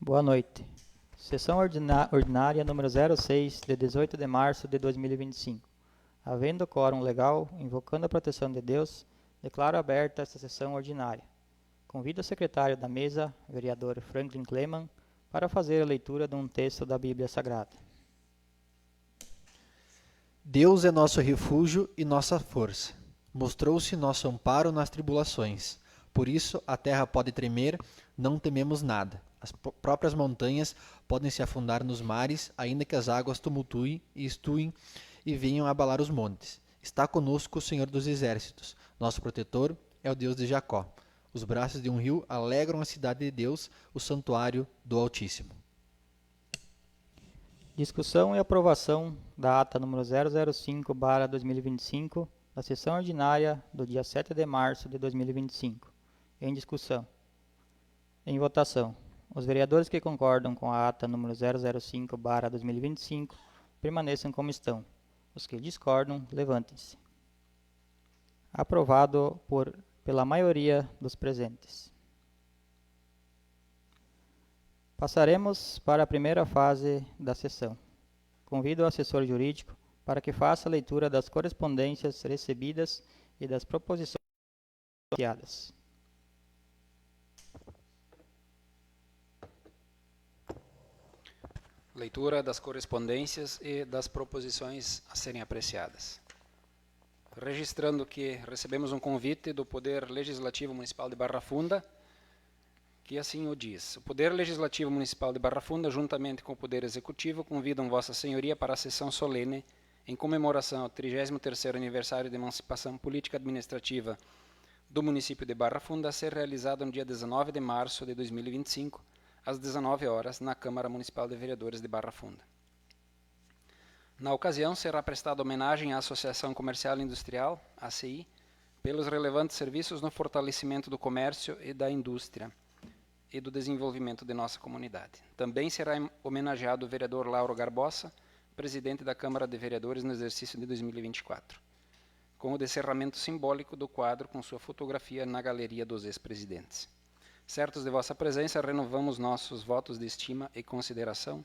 Boa noite. Sessão ordinária número 06, de 18 de março de 2025. Havendo quórum legal, invocando a proteção de Deus, declaro aberta esta sessão ordinária. Convido o secretário da mesa, vereador Franklin Kleman, para fazer a leitura de um texto da Bíblia Sagrada. Deus é nosso refúgio e nossa força. Mostrou-se nosso amparo nas tribulações. Por isso a terra pode tremer, não tememos nada. As próprias montanhas podem se afundar nos mares, ainda que as águas tumultuem e estuem e venham abalar os montes. Está conosco o Senhor dos Exércitos. Nosso protetor é o Deus de Jacó. Os braços de um rio alegram a cidade de Deus, o santuário do Altíssimo. Discussão e aprovação da ata número 005/2025, da sessão ordinária do dia 7 de março de 2025. Em discussão. Em votação. Os vereadores que concordam com a ata número 005/2025 permaneçam como estão. Os que discordam, levantem-se. Aprovado pela maioria dos presentes. Passaremos para a primeira fase da sessão. Convido o assessor jurídico para que faça a leitura das correspondências recebidas e das proposições associadas. Leitura das correspondências e das proposições a serem apreciadas. Registrando que recebemos um convite do Poder Legislativo Municipal de Barra Funda, que assim o diz. O Poder Legislativo Municipal de Barra Funda, juntamente com o Poder Executivo, convidam Vossa Senhoria para a sessão solene em comemoração ao 33º aniversário de emancipação política administrativa do município de Barra Funda, a ser realizada no dia 19 de março de 2025, às 19 horas, na Câmara Municipal de Vereadores de Barra Funda. Na ocasião, será prestada homenagem à Associação Comercial e Industrial, ACI, pelos relevantes serviços no fortalecimento do comércio e da indústria e do desenvolvimento de nossa comunidade. Também será homenageado o vereador Lauro Garbosa, presidente da Câmara de Vereadores no exercício de 2024, com o descerramento simbólico do quadro com sua fotografia na galeria dos ex-presidentes. Certos de vossa presença, renovamos nossos votos de estima e consideração.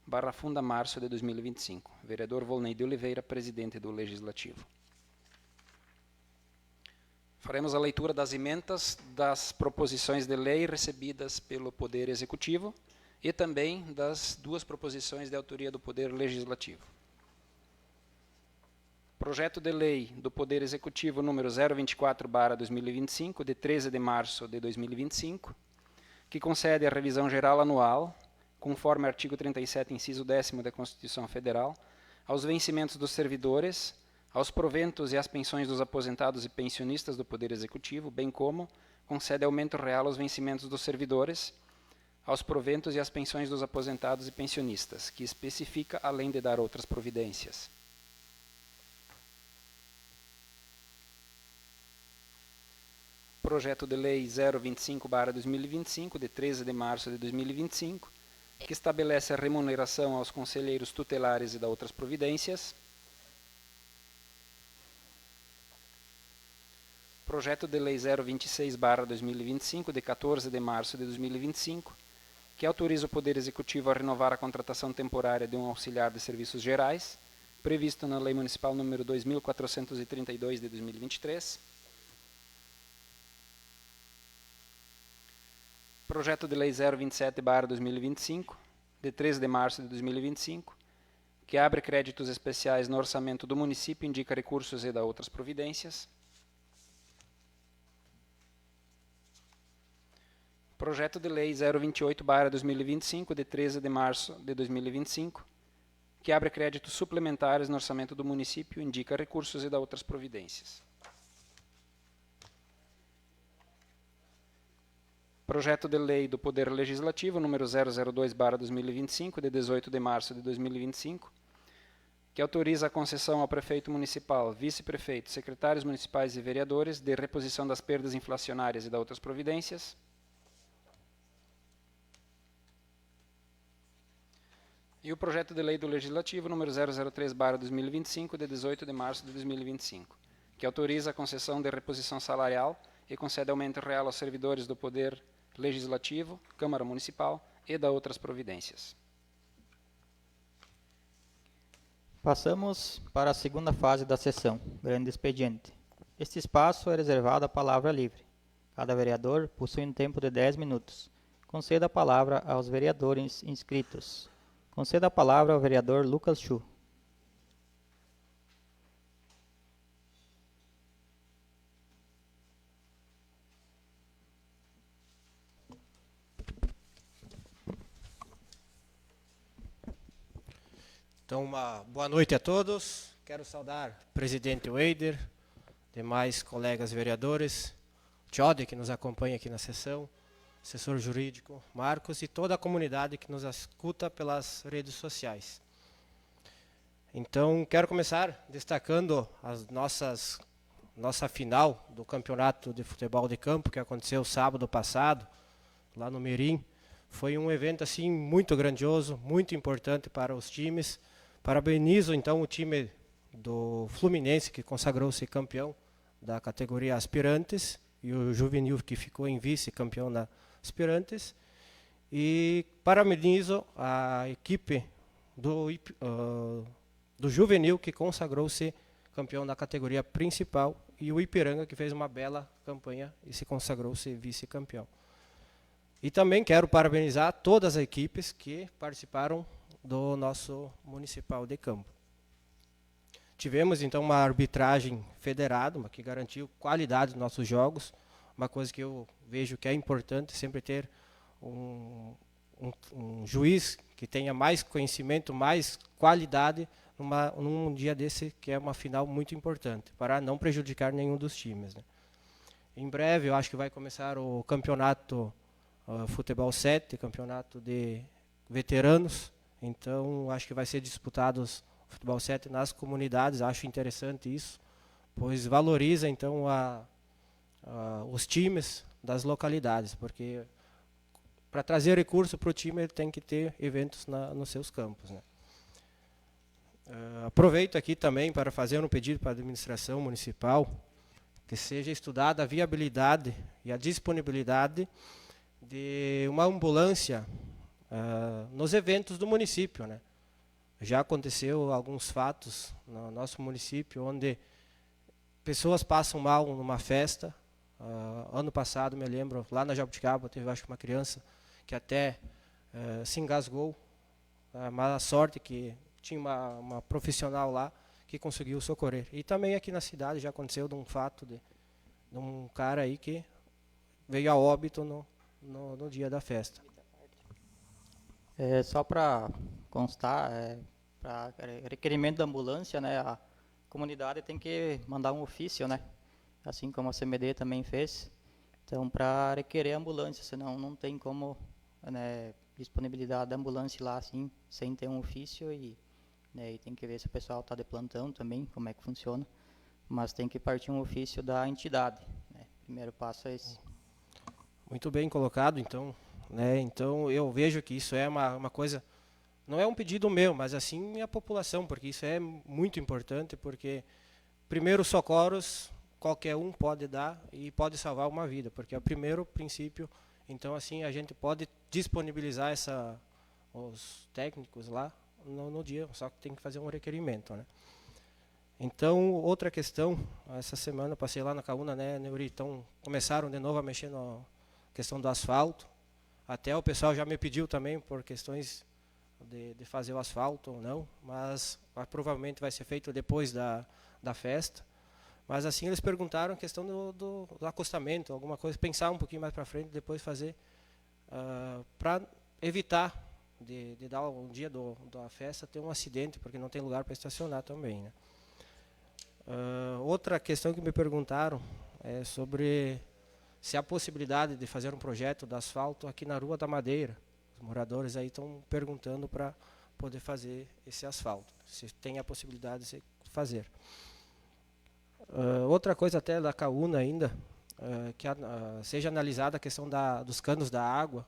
Barra Funda, março de 2025. Vereador Volney de Oliveira, presidente do Legislativo. Faremos a leitura das emendas das proposições de lei recebidas pelo Poder Executivo e também das duas proposições de autoria do Poder Legislativo. Projeto de Lei do Poder Executivo número 024/2025, de 13 de março de 2025, que concede a revisão geral anual, conforme artigo 37, inciso 10º da Constituição Federal, aos vencimentos dos servidores, aos proventos e às pensões dos aposentados e pensionistas do Poder Executivo, bem como concede aumento real aos vencimentos dos servidores, aos proventos e às pensões dos aposentados e pensionistas, que especifica além de dar outras providências. Projeto de Lei 025/2025, de 13 de março de 2025, que estabelece a remuneração aos conselheiros tutelares e da outras providências. Projeto de Lei 026/2025, de 14 de março de 2025, que autoriza o Poder Executivo a renovar a contratação temporária de um auxiliar de serviços gerais, previsto na Lei Municipal número 2432 de 2023. Projeto de Lei 027/2025, de 13 de março de 2025, que abre créditos especiais no orçamento do município, indica recursos e dá outras providências. Projeto de Lei 028/2025, de 13 de março de 2025, que abre créditos suplementares no orçamento do município, indica recursos e dá outras providências. Projeto de Lei do Poder Legislativo, número 002/2025, de 18 de março de 2025, que autoriza a concessão ao prefeito municipal, vice-prefeito, secretários municipais e vereadores de reposição das perdas inflacionárias e da outras providências. E o projeto de Lei do Legislativo, número 003/2025, de 18 de março de 2025, que autoriza a concessão de reposição salarial e concede aumento real aos servidores do Poder Legislativo, Câmara Municipal, e da outras providências. Passamos para a segunda fase da sessão, grande expediente. Este espaço é reservado à palavra livre. Cada vereador possui um tempo de 10 minutos. Conceda a palavra aos vereadores inscritos. Conceda a palavra ao vereador Lucas Chu. Então, uma boa noite a todos. Quero saudar o presidente Weider, demais colegas vereadores, Tchode, que nos acompanha aqui na sessão, assessor jurídico Marcos e toda a comunidade que nos escuta pelas redes sociais. Então, quero começar destacando nossa final do Campeonato de Futebol de Campo, que aconteceu sábado passado, lá no Mirim. Foi um evento assim muito grandioso, muito importante para os times. Parabenizo então o time do Fluminense, que consagrou-se campeão da categoria Aspirantes, e o Juvenil, que ficou em vice-campeão da Aspirantes. E parabenizo a equipe do Juvenil, que consagrou-se campeão da categoria principal, e o Ipiranga, que fez uma bela campanha e se consagrou-se vice-campeão. E também quero parabenizar todas as equipes que participaram do nosso Municipal de Campo. Tivemos então uma arbitragem federada, que garantiu qualidade dos nossos jogos, uma coisa que eu vejo que é importante, sempre ter um juiz que tenha mais conhecimento, mais qualidade num dia desse, que é uma final muito importante, para não prejudicar nenhum dos times, né? Em breve, eu acho que vai começar o campeonato Futebol 7, campeonato de veteranos. Então, acho que vai ser disputado o Futebol 7 nas comunidades. Acho interessante isso, pois valoriza então os times das localidades, porque para trazer recurso para o time ele tem que ter eventos nos seus campos, né? Aproveito aqui também para fazer um pedido para a administração municipal, que seja estudada a viabilidade e a disponibilidade de uma ambulância nos eventos do município, né? Já aconteceu alguns fatos no nosso município onde pessoas passam mal numa festa. Ano passado, me lembro, lá na Jabuticaba, teve acho que uma criança que até se engasgou. Mas a sorte que tinha uma profissional lá que conseguiu socorrer. E também aqui na cidade já aconteceu de um fato de um cara aí que veio a óbito no dia da festa. Só para constar, para requerimento da ambulância, né, a comunidade tem que mandar um ofício, né, assim como a CMD também fez. Então, para requerer ambulância, senão não tem como, né, disponibilidade da ambulância lá, assim, sem ter um ofício, e tem que ver se o pessoal está de plantão também, como é que funciona. Mas tem que partir um ofício da entidade, né. Primeiro passo é esse. Muito bem colocado, então. Então, eu vejo que isso é uma coisa, não é um pedido meu, mas assim a população, porque isso é muito importante, porque primeiros socorros qualquer um pode dar e pode salvar uma vida, porque é o primeiro princípio. Então, assim, a gente pode disponibilizar os técnicos lá no dia, só que tem que fazer um requerimento, né? Então, outra questão, essa semana eu passei lá na Caúna, né, Neuri, então começaram de novo a mexer na questão do asfalto. Até o pessoal já me pediu também por questões de fazer o asfalto ou não, mas provavelmente vai ser feito depois da festa. Mas assim eles perguntaram a questão do acostamento, alguma coisa, pensar um pouquinho mais para frente, depois fazer, para evitar de dar um dia da festa ter um acidente, porque não tem lugar para estacionar também, né? Outra questão que me perguntaram é sobre se há possibilidade de fazer um projeto de asfalto aqui na Rua da Madeira. Os moradores aí estão perguntando para poder fazer esse asfalto, se tem a possibilidade de fazer. Outra coisa até da Caúna ainda, que seja analisada a questão dos canos da água.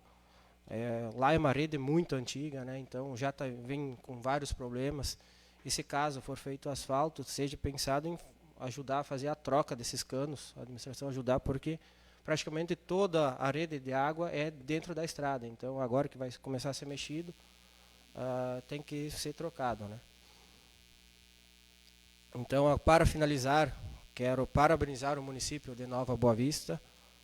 Lá é uma rede muito antiga, né? Então já vem com vários problemas. E se caso for feito asfalto, seja pensado em ajudar a fazer a troca desses canos, a administração ajudar, porque praticamente toda a rede de água é dentro da estrada. Então, agora que vai começar a ser mexido, tem que ser trocado, né? Então, para finalizar, quero parabenizar o município de Nova Boa Vista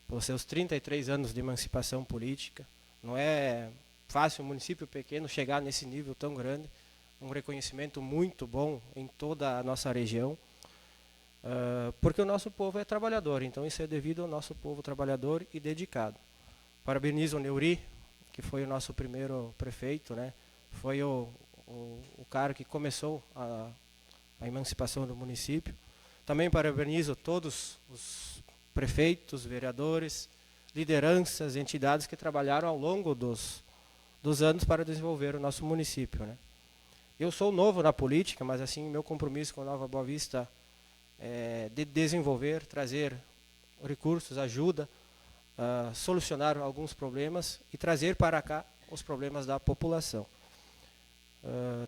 por seus 33 anos de emancipação política. Não é fácil um município pequeno chegar nesse nível tão grande, um reconhecimento muito bom em toda a nossa região, porque o nosso povo é trabalhador, então isso é devido ao nosso povo trabalhador e dedicado. Parabenizo o Neuri, que foi o nosso primeiro prefeito, né? Foi o cara que começou a emancipação do município. Também parabenizo todos os prefeitos, vereadores, lideranças, entidades que trabalharam ao longo dos anos para desenvolver o nosso município, né? Eu sou novo na política, mas assim meu compromisso com Nova Boa Vista é de desenvolver, trazer recursos, ajuda, solucionar alguns problemas e trazer para cá os problemas da população.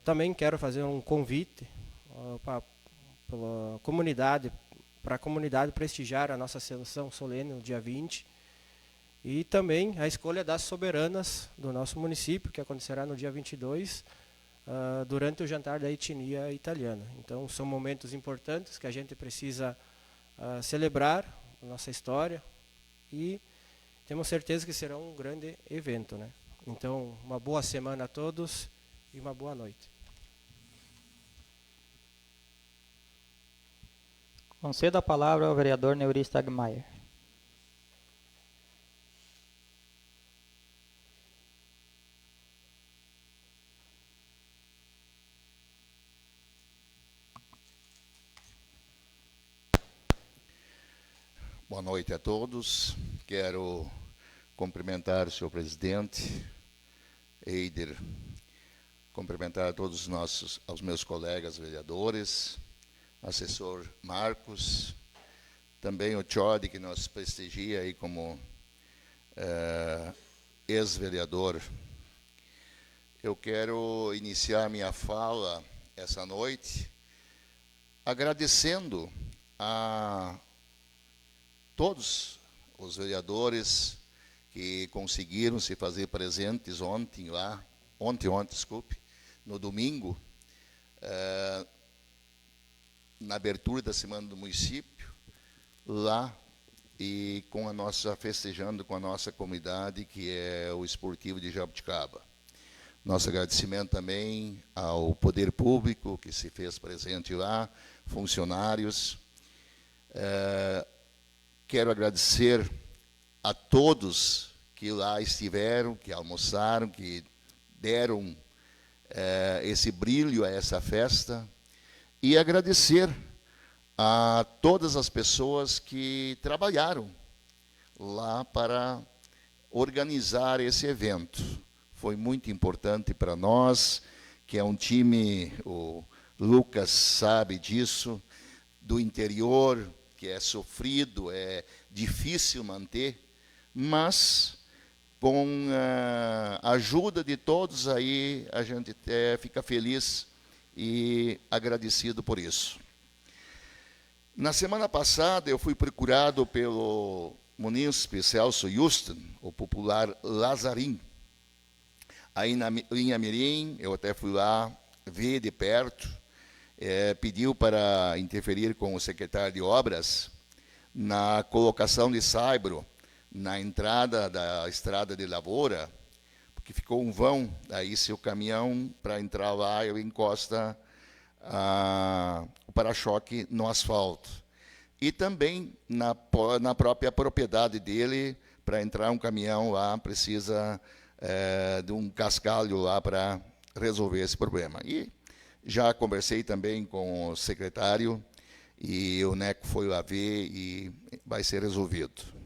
Também quero fazer um convite para a comunidade prestigiar a nossa sessão solene no dia 20, e também a escolha das soberanas do nosso município, que acontecerá no dia 22, durante o jantar da etnia italiana. Então, são momentos importantes que a gente precisa celebrar a nossa história, e temos certeza que será um grande evento, né? Então, uma boa semana a todos e uma boa noite. Concedo a palavra ao vereador Neuri Stagmaier. Boa noite a todos. Quero cumprimentar o senhor presidente, Eider, cumprimentar a todos aos meus colegas vereadores, assessor Marcos, também o Tchode, que nos prestigia aí como ex-vereador. Eu quero iniciar minha fala essa noite agradecendo a todos os vereadores que conseguiram se fazer presentes ontem, no domingo, na abertura da Semana do Município, lá, e festejando com a nossa comunidade, que é o Esportivo de Jabuticaba. Nosso agradecimento também ao Poder Público, que se fez presente lá, funcionários. Quero agradecer a todos que lá estiveram, que almoçaram, que deram esse brilho a essa festa, e agradecer a todas as pessoas que trabalharam lá para organizar esse evento. Foi muito importante para nós, que é um time, o Lucas sabe disso, do interior, que é sofrido, é difícil manter, mas com a ajuda de todos aí, a gente fica feliz e agradecido por isso. Na semana passada, eu fui procurado pelo munícipe Celso Houston, o popular Lazarim. Aí na linha Mirim, eu até fui lá ver de perto, pediu para interferir com o secretário de Obras na colocação de saibro na entrada da estrada de lavoura, porque ficou um vão, aí se o caminhão, para entrar lá, ele encosta o para-choque no asfalto. E também na própria propriedade dele, para entrar um caminhão lá, precisa de um cascalho lá para resolver esse problema. E já conversei também com o secretário, e o NECO foi lá ver e vai ser resolvido.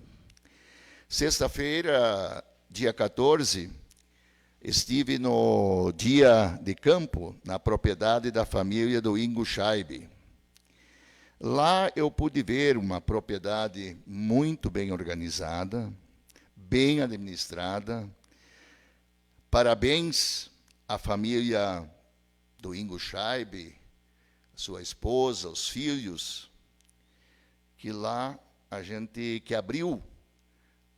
Sexta-feira, dia 14, estive no dia de campo, na propriedade da família do Ingo Scheibe. Lá eu pude ver uma propriedade muito bem organizada, bem administrada. Parabéns à família do Ingo Scheibe, sua esposa, os filhos, que lá a gente que abriu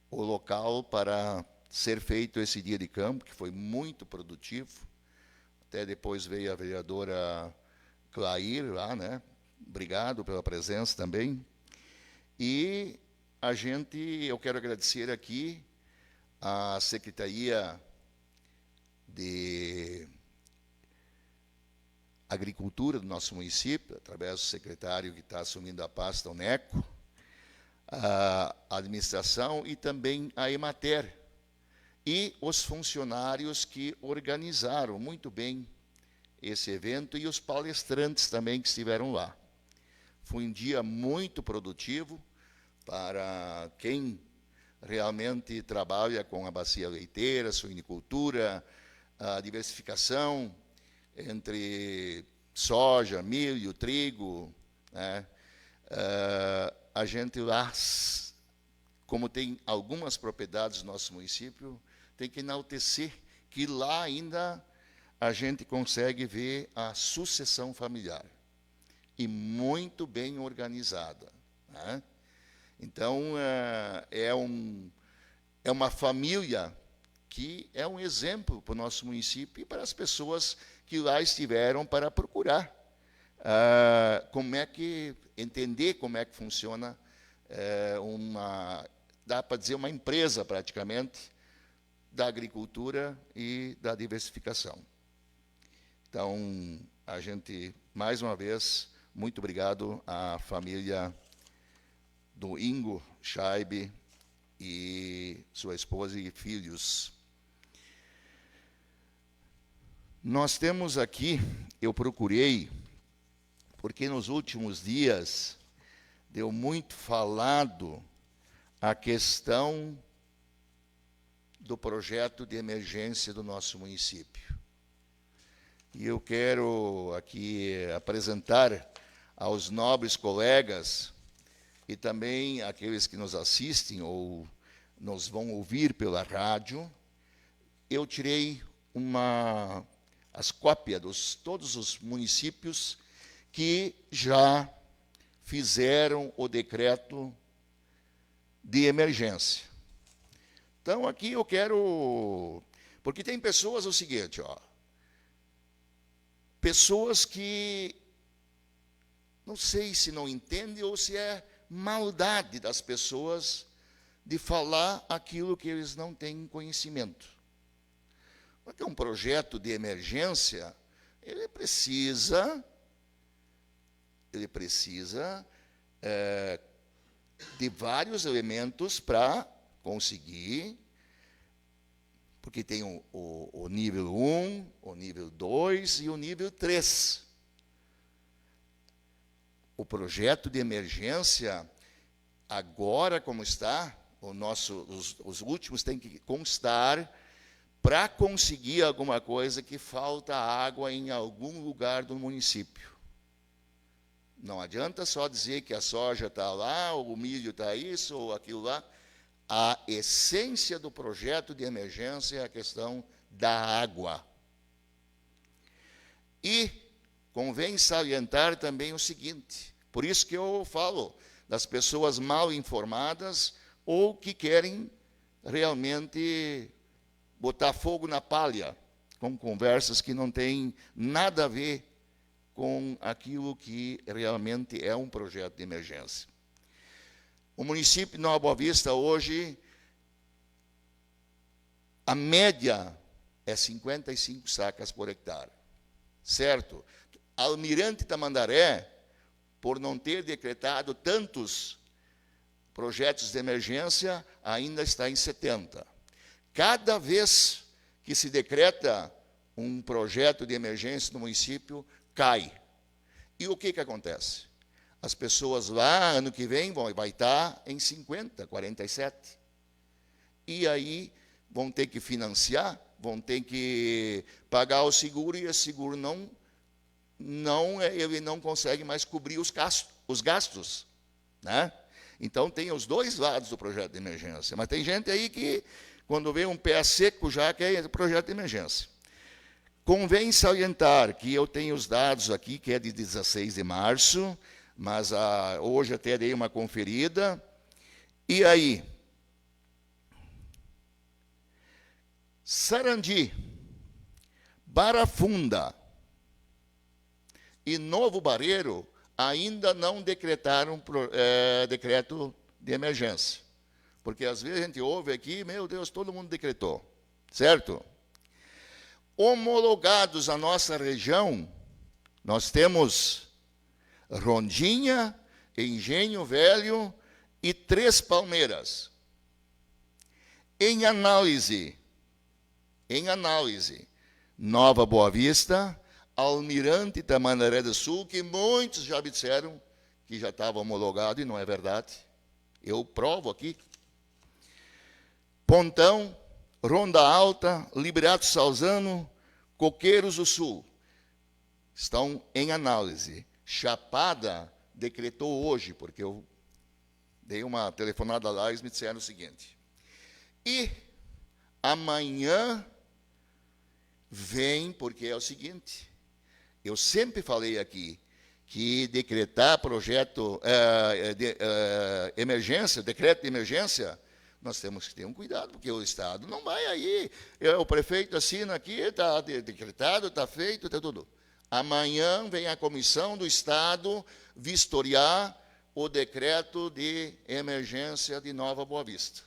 o local para ser feito esse dia de campo, que foi muito produtivo. Até depois veio a vereadora Clair lá, né? Obrigado pela presença também. E eu quero agradecer aqui a Secretaria de Agricultura do nosso município, através do secretário que está assumindo a pasta, o Neco, a administração e também a Emater, e os funcionários que organizaram muito bem esse evento e os palestrantes também que estiveram lá. Foi um dia muito produtivo para quem realmente trabalha com a bacia leiteira, suinicultura, a diversificação entre soja, milho, trigo, né? A gente lá, como tem algumas propriedades no nosso município, tem que enaltecer que lá ainda a gente consegue ver a sucessão familiar, e muito bem organizada, né? Então, é uma família que é um exemplo para o nosso município e para as pessoas que lá estiveram para procurar entender como é que funciona dá para dizer, uma empresa praticamente da agricultura e da diversificação. Então, a gente, mais uma vez, muito obrigado à família do Ingo Scheibe e sua esposa e filhos. Nós temos aqui, eu procurei, porque nos últimos dias deu muito falado a questão do projeto de emergência do nosso município. E eu quero aqui apresentar aos nobres colegas e também aqueles que nos assistem ou nos vão ouvir pela rádio, eu tirei as cópias de todos os municípios que já fizeram o decreto de emergência. Então, aqui eu quero... Porque tem pessoas, o seguinte, pessoas que não sei se não entendem ou se é maldade das pessoas de falar aquilo que eles não têm conhecimento. Porque um projeto de emergência, ele precisa de vários elementos para conseguir, porque tem o nível 1, o nível 2 e o nível 3. O projeto de emergência, agora como está, os últimos têm que constar para conseguir alguma coisa que falta água em algum lugar do município. Não adianta só dizer que a soja está lá, ou o milho está isso, ou aquilo lá. A essência do projeto de emergência é a questão da água. E convém salientar também o seguinte, por isso que eu falo das pessoas mal informadas ou que querem realmente botar fogo na palha, com conversas que não têm nada a ver com aquilo que realmente é um projeto de emergência. O município de Nova Boa Vista, hoje, a média é 55 sacas por hectare, certo? Almirante Tamandaré, por não ter decretado tantos projetos de emergência, ainda está em 70. Cada vez que se decreta um projeto de emergência no município, cai. E o que acontece? As pessoas lá, ano que vem, vai estar em 50, 47. E aí vão ter que financiar, vão ter que pagar o seguro, e esse seguro ele não consegue mais cobrir os gastos, né? Então, tem os dois lados do projeto de emergência. Mas tem gente aí que, quando vê um pé seco, já quer projeto de emergência. Convém salientar que eu tenho os dados aqui, que é de 16 de março, mas hoje até dei uma conferida. E aí, Sarandi, Barra Funda e Novo Barreiro ainda não decretaram decreto de emergência. Porque às vezes a gente ouve aqui, meu Deus, todo mundo decretou, certo? Homologados à nossa região, nós temos Rondinha, Engenho Velho e Três Palmeiras. Em análise, Nova Boa Vista, Almirante Tamandaré do Sul, que muitos já me disseram que já estava homologado, e não é verdade. Eu provo aqui. Pontão, Ronda Alta, Liberato Salzano, Coqueiros do Sul, estão em análise. Chapada decretou hoje, porque eu dei uma telefonada lá e eles me disseram o seguinte. E amanhã vem, porque é o seguinte, eu sempre falei aqui que decretar projeto emergência, decreto de emergência, nós temos que ter um cuidado, porque o Estado não vai aí, o prefeito assina aqui, está decretado, está feito, está tudo. Amanhã vem a comissão do Estado vistoriar o decreto de emergência de Nova Boa Vista.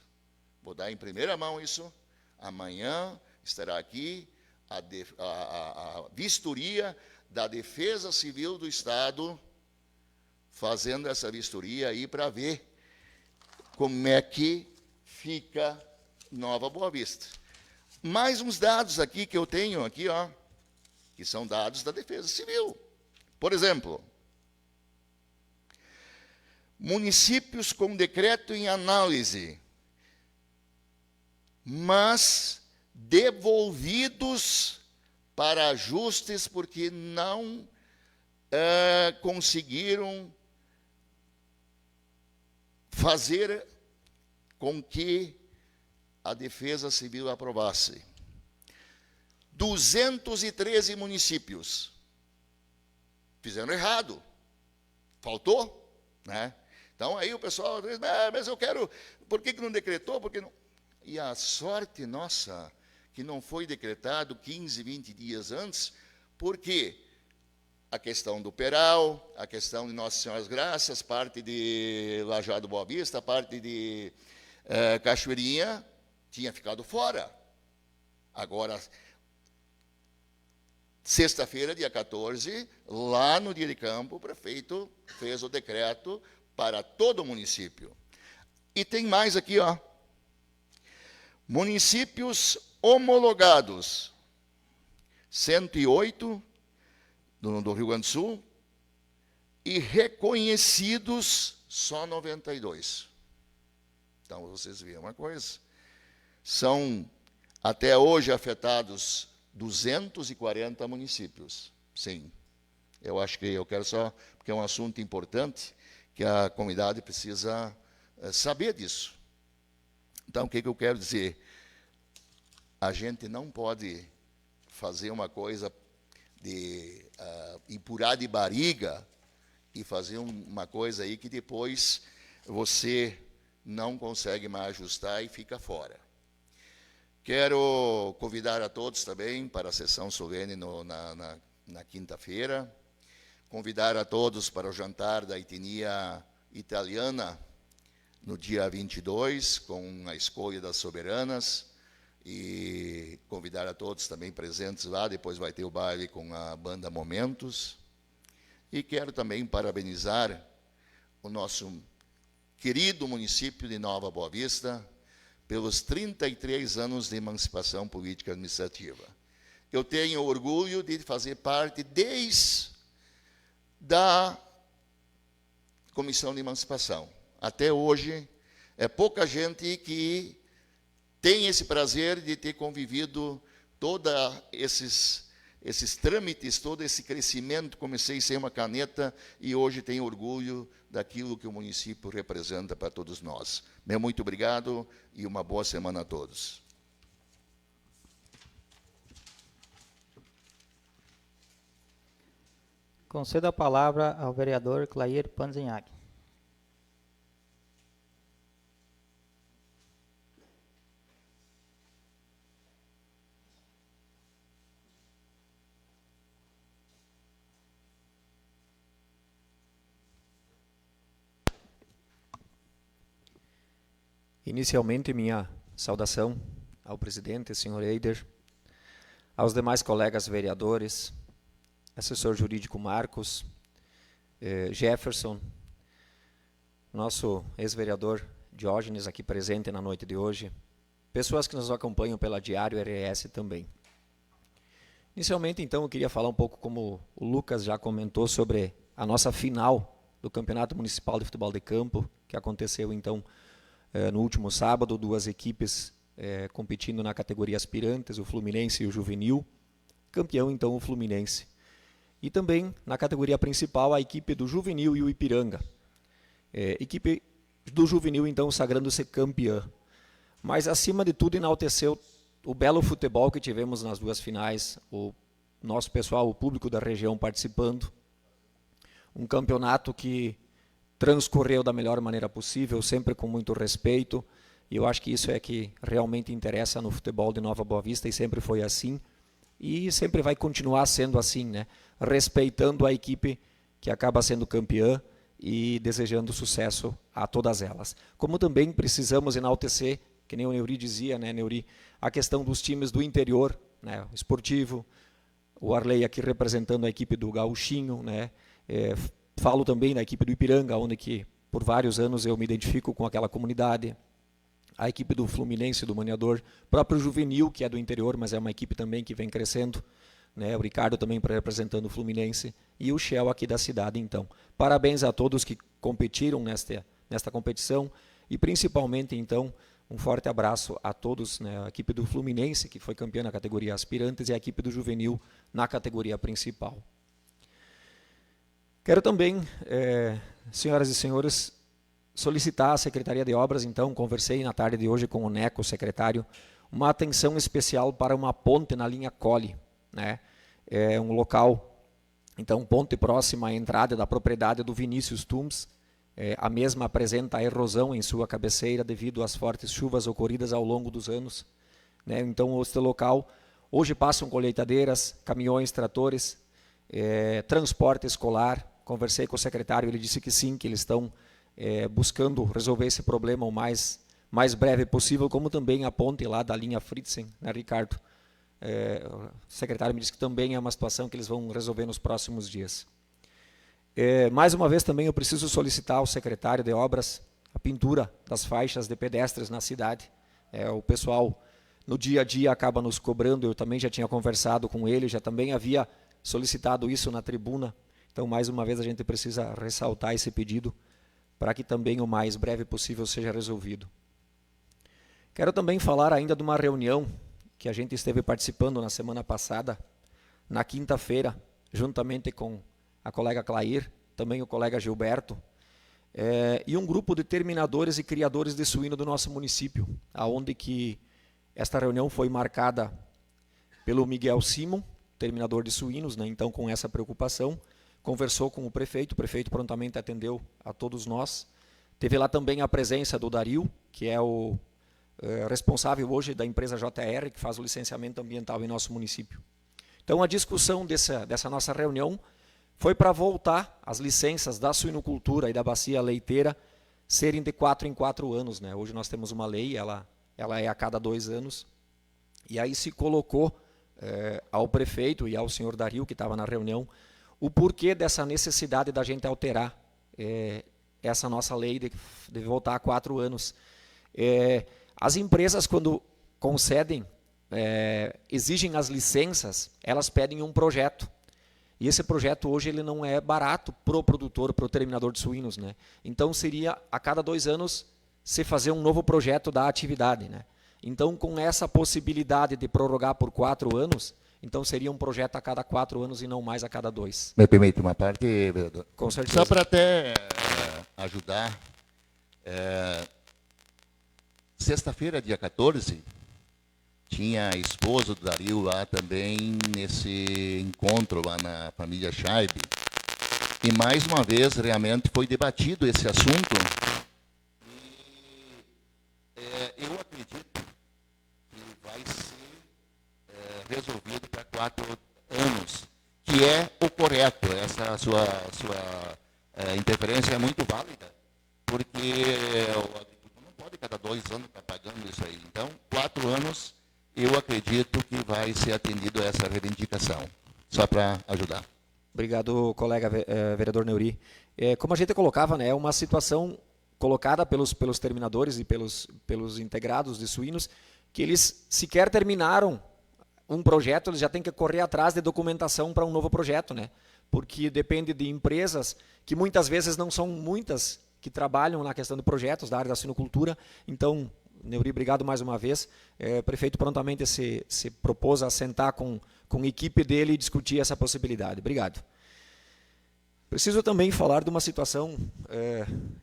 Vou dar em primeira mão isso. Amanhã estará aqui a vistoria da Defesa Civil do Estado, fazendo essa vistoria aí para ver como é que fica Nova Boa Vista. Mais uns dados aqui que eu tenho aqui, ó, que são dados da Defesa Civil. Por exemplo, municípios com decreto em análise, mas devolvidos para ajustes porque não conseguiram fazer com que a Defesa Civil aprovasse. 213 municípios fizeram errado, faltou, né? Então aí o pessoal diz, mas eu quero, por que não decretou? Por que não? E a sorte nossa que não foi decretado 15, 20 dias antes, porque a questão do Peral, a questão de Nossa Senhora das Graças, parte de Lajeado Boa Vista, parte de Cachoeirinha, tinha ficado fora. Agora, sexta-feira, dia 14, lá no dia de campo, o prefeito fez o decreto para todo o município. E tem mais aqui, ó. Municípios homologados, 108 do Rio Grande do Sul, e reconhecidos só 92. Então, vocês viram uma coisa. São, até hoje, afetados 240 municípios. Sim, eu acho que eu quero só, porque é um assunto importante, que a comunidade precisa saber disso. Então, o que eu quero dizer? A gente não pode fazer uma coisa de empurrar de barriga e fazer uma coisa aí que depois você não consegue mais ajustar e fica fora. Quero convidar a todos também para a sessão solene na quinta-feira, convidar a todos para o jantar da etnia italiana no dia 22, com a escolha das soberanas, e convidar a todos também presentes lá, depois vai ter o baile com a banda Momentos. E quero também parabenizar o nosso querido município de Nova Boa Vista pelos 33 anos de emancipação política administrativa. Eu tenho orgulho de fazer parte desde da Comissão de Emancipação. Até hoje, é pouca gente que tem esse prazer de ter convivido todos esses trâmites, todo esse crescimento. Comecei sem uma caneta e hoje tenho orgulho daquilo que o município representa para todos nós. Meu muito obrigado e uma boa semana a todos. Concedo a palavra ao vereador Clair Panzenhaque. Inicialmente, minha saudação ao presidente, senhor Eider, aos demais colegas vereadores, assessor jurídico Marcos, Jefferson, nosso ex-vereador Diógenes aqui presente na noite de hoje, pessoas que nos acompanham pela Diário RS também. Inicialmente, então, eu queria falar um pouco, como o Lucas já comentou, sobre a nossa final do Campeonato Municipal de Futebol de Campo, que aconteceu, então, no último sábado, 2 equipes competindo na categoria aspirantes, o Fluminense e o Juvenil. Campeão, então, o Fluminense. E também, na categoria principal, a equipe do Juvenil e o Ipiranga. Equipe do Juvenil, então, sagrando-se campeã. Mas, acima de tudo, enalteceu o belo futebol que tivemos nas 2 finais, o nosso pessoal, o público da região participando. Um campeonato que transcorreu da melhor maneira possível, sempre com muito respeito, e eu acho que isso é que realmente interessa no futebol de Nova Boa Vista, e sempre foi assim, e sempre vai continuar sendo assim, né? Respeitando a equipe que acaba sendo campeã e desejando sucesso a todas elas. Como também precisamos enaltecer, que nem o Neuri dizia, né, Neuri, a questão dos times do interior, né, o esportivo, o Arley aqui representando a equipe do Gauchinho, né, falo também da equipe do Ipiranga, onde que por vários anos eu me identifico com aquela comunidade, a equipe do Fluminense, do Maniador, próprio Juvenil, que é do interior, mas é uma equipe também que vem crescendo, né, o Ricardo também representando o Fluminense, e o Shell aqui da cidade, então. Parabéns a todos que competiram nesta competição, e principalmente, então, um forte abraço a todos, né, a equipe do Fluminense, que foi campeã na categoria aspirantes, e a equipe do Juvenil na categoria principal. Quero também, senhoras e senhores, solicitar à Secretaria de Obras, então, conversei na tarde de hoje com o Neco, o secretário, uma atenção especial para uma ponte na linha Colli, né? É um local, então, ponte próxima à entrada da propriedade do Vinícius Tums. A mesma apresenta erosão em sua cabeceira devido às fortes chuvas ocorridas ao longo dos anos, né? Então, este local, hoje passam colheitadeiras, caminhões, tratores, transporte escolar. Conversei com o secretário, ele disse que sim, que eles estão buscando resolver esse problema o mais breve possível, como também a ponte lá da linha Fritzen, né, Ricardo? O secretário me disse que também é uma situação que eles vão resolver nos próximos dias. Mais uma vez também eu preciso solicitar ao secretário de Obras a pintura das faixas de pedestres na cidade. O pessoal no dia a dia acaba nos cobrando, eu também já tinha conversado com ele, já também havia solicitado isso na tribuna, então mais uma vez a gente precisa ressaltar esse pedido para que também o mais breve possível seja resolvido. Quero também falar ainda de uma reunião que a gente esteve participando na semana passada, na quinta-feira, juntamente com a colega Clair, também o colega Gilberto, e um grupo de terminadores e criadores de suíno do nosso município, aonde que esta reunião foi marcada pelo Miguel Simon, terminador de suínos, né, então com essa preocupação, conversou com o prefeito prontamente atendeu a todos nós. Teve lá também a presença do Dario, que é o responsável hoje da empresa JR, que faz o licenciamento ambiental em nosso município. Então, a discussão dessa nossa reunião foi para voltar as licenças da suinocultura e da bacia leiteira serem de 4 em 4 anos, né? Hoje nós temos uma lei, ela é a cada 2 anos, e aí se colocou ao prefeito e ao senhor Dario, que estava na reunião, o porquê dessa necessidade da gente alterar essa nossa lei de voltar a 4 anos. As empresas, quando concedem, exigem as licenças, elas pedem um projeto. E esse projeto hoje ele não é barato para o produtor, para o terminador de suínos, né? Então seria a cada 2 anos se fazer um novo projeto da atividade, né? Então, com essa possibilidade de prorrogar por 4 anos, então seria um projeto a cada 4 anos e não mais a cada 2. Me permite uma parte, vereador? Com certeza. Só para até ajudar, sexta-feira, dia 14, tinha a esposa do Dario lá também nesse encontro lá na família Scheib. E mais uma vez realmente foi debatido esse assunto. E eu acredito que vai ser resolvido para 4 anos, que é o correto. Essa sua interferência é muito válida, porque o agricultor não pode cada 2 anos anos, eu acredito que vai ser atendido essa reivindicação. Só para ajudar. Obrigado, colega vereador Neuri. Como a gente colocava, né, é uma situação colocada pelos terminadores e pelos integrados de suínos, que eles sequer terminaram um projeto, eles já têm que correr atrás de documentação para um novo projeto, né? Porque depende de empresas que muitas vezes não são muitas que trabalham na questão de projetos da área da suinocultura. Então, Neuri, obrigado mais uma vez. O prefeito prontamente se propôs a sentar com a equipe dele e discutir essa possibilidade. Obrigado. Preciso também falar de uma situação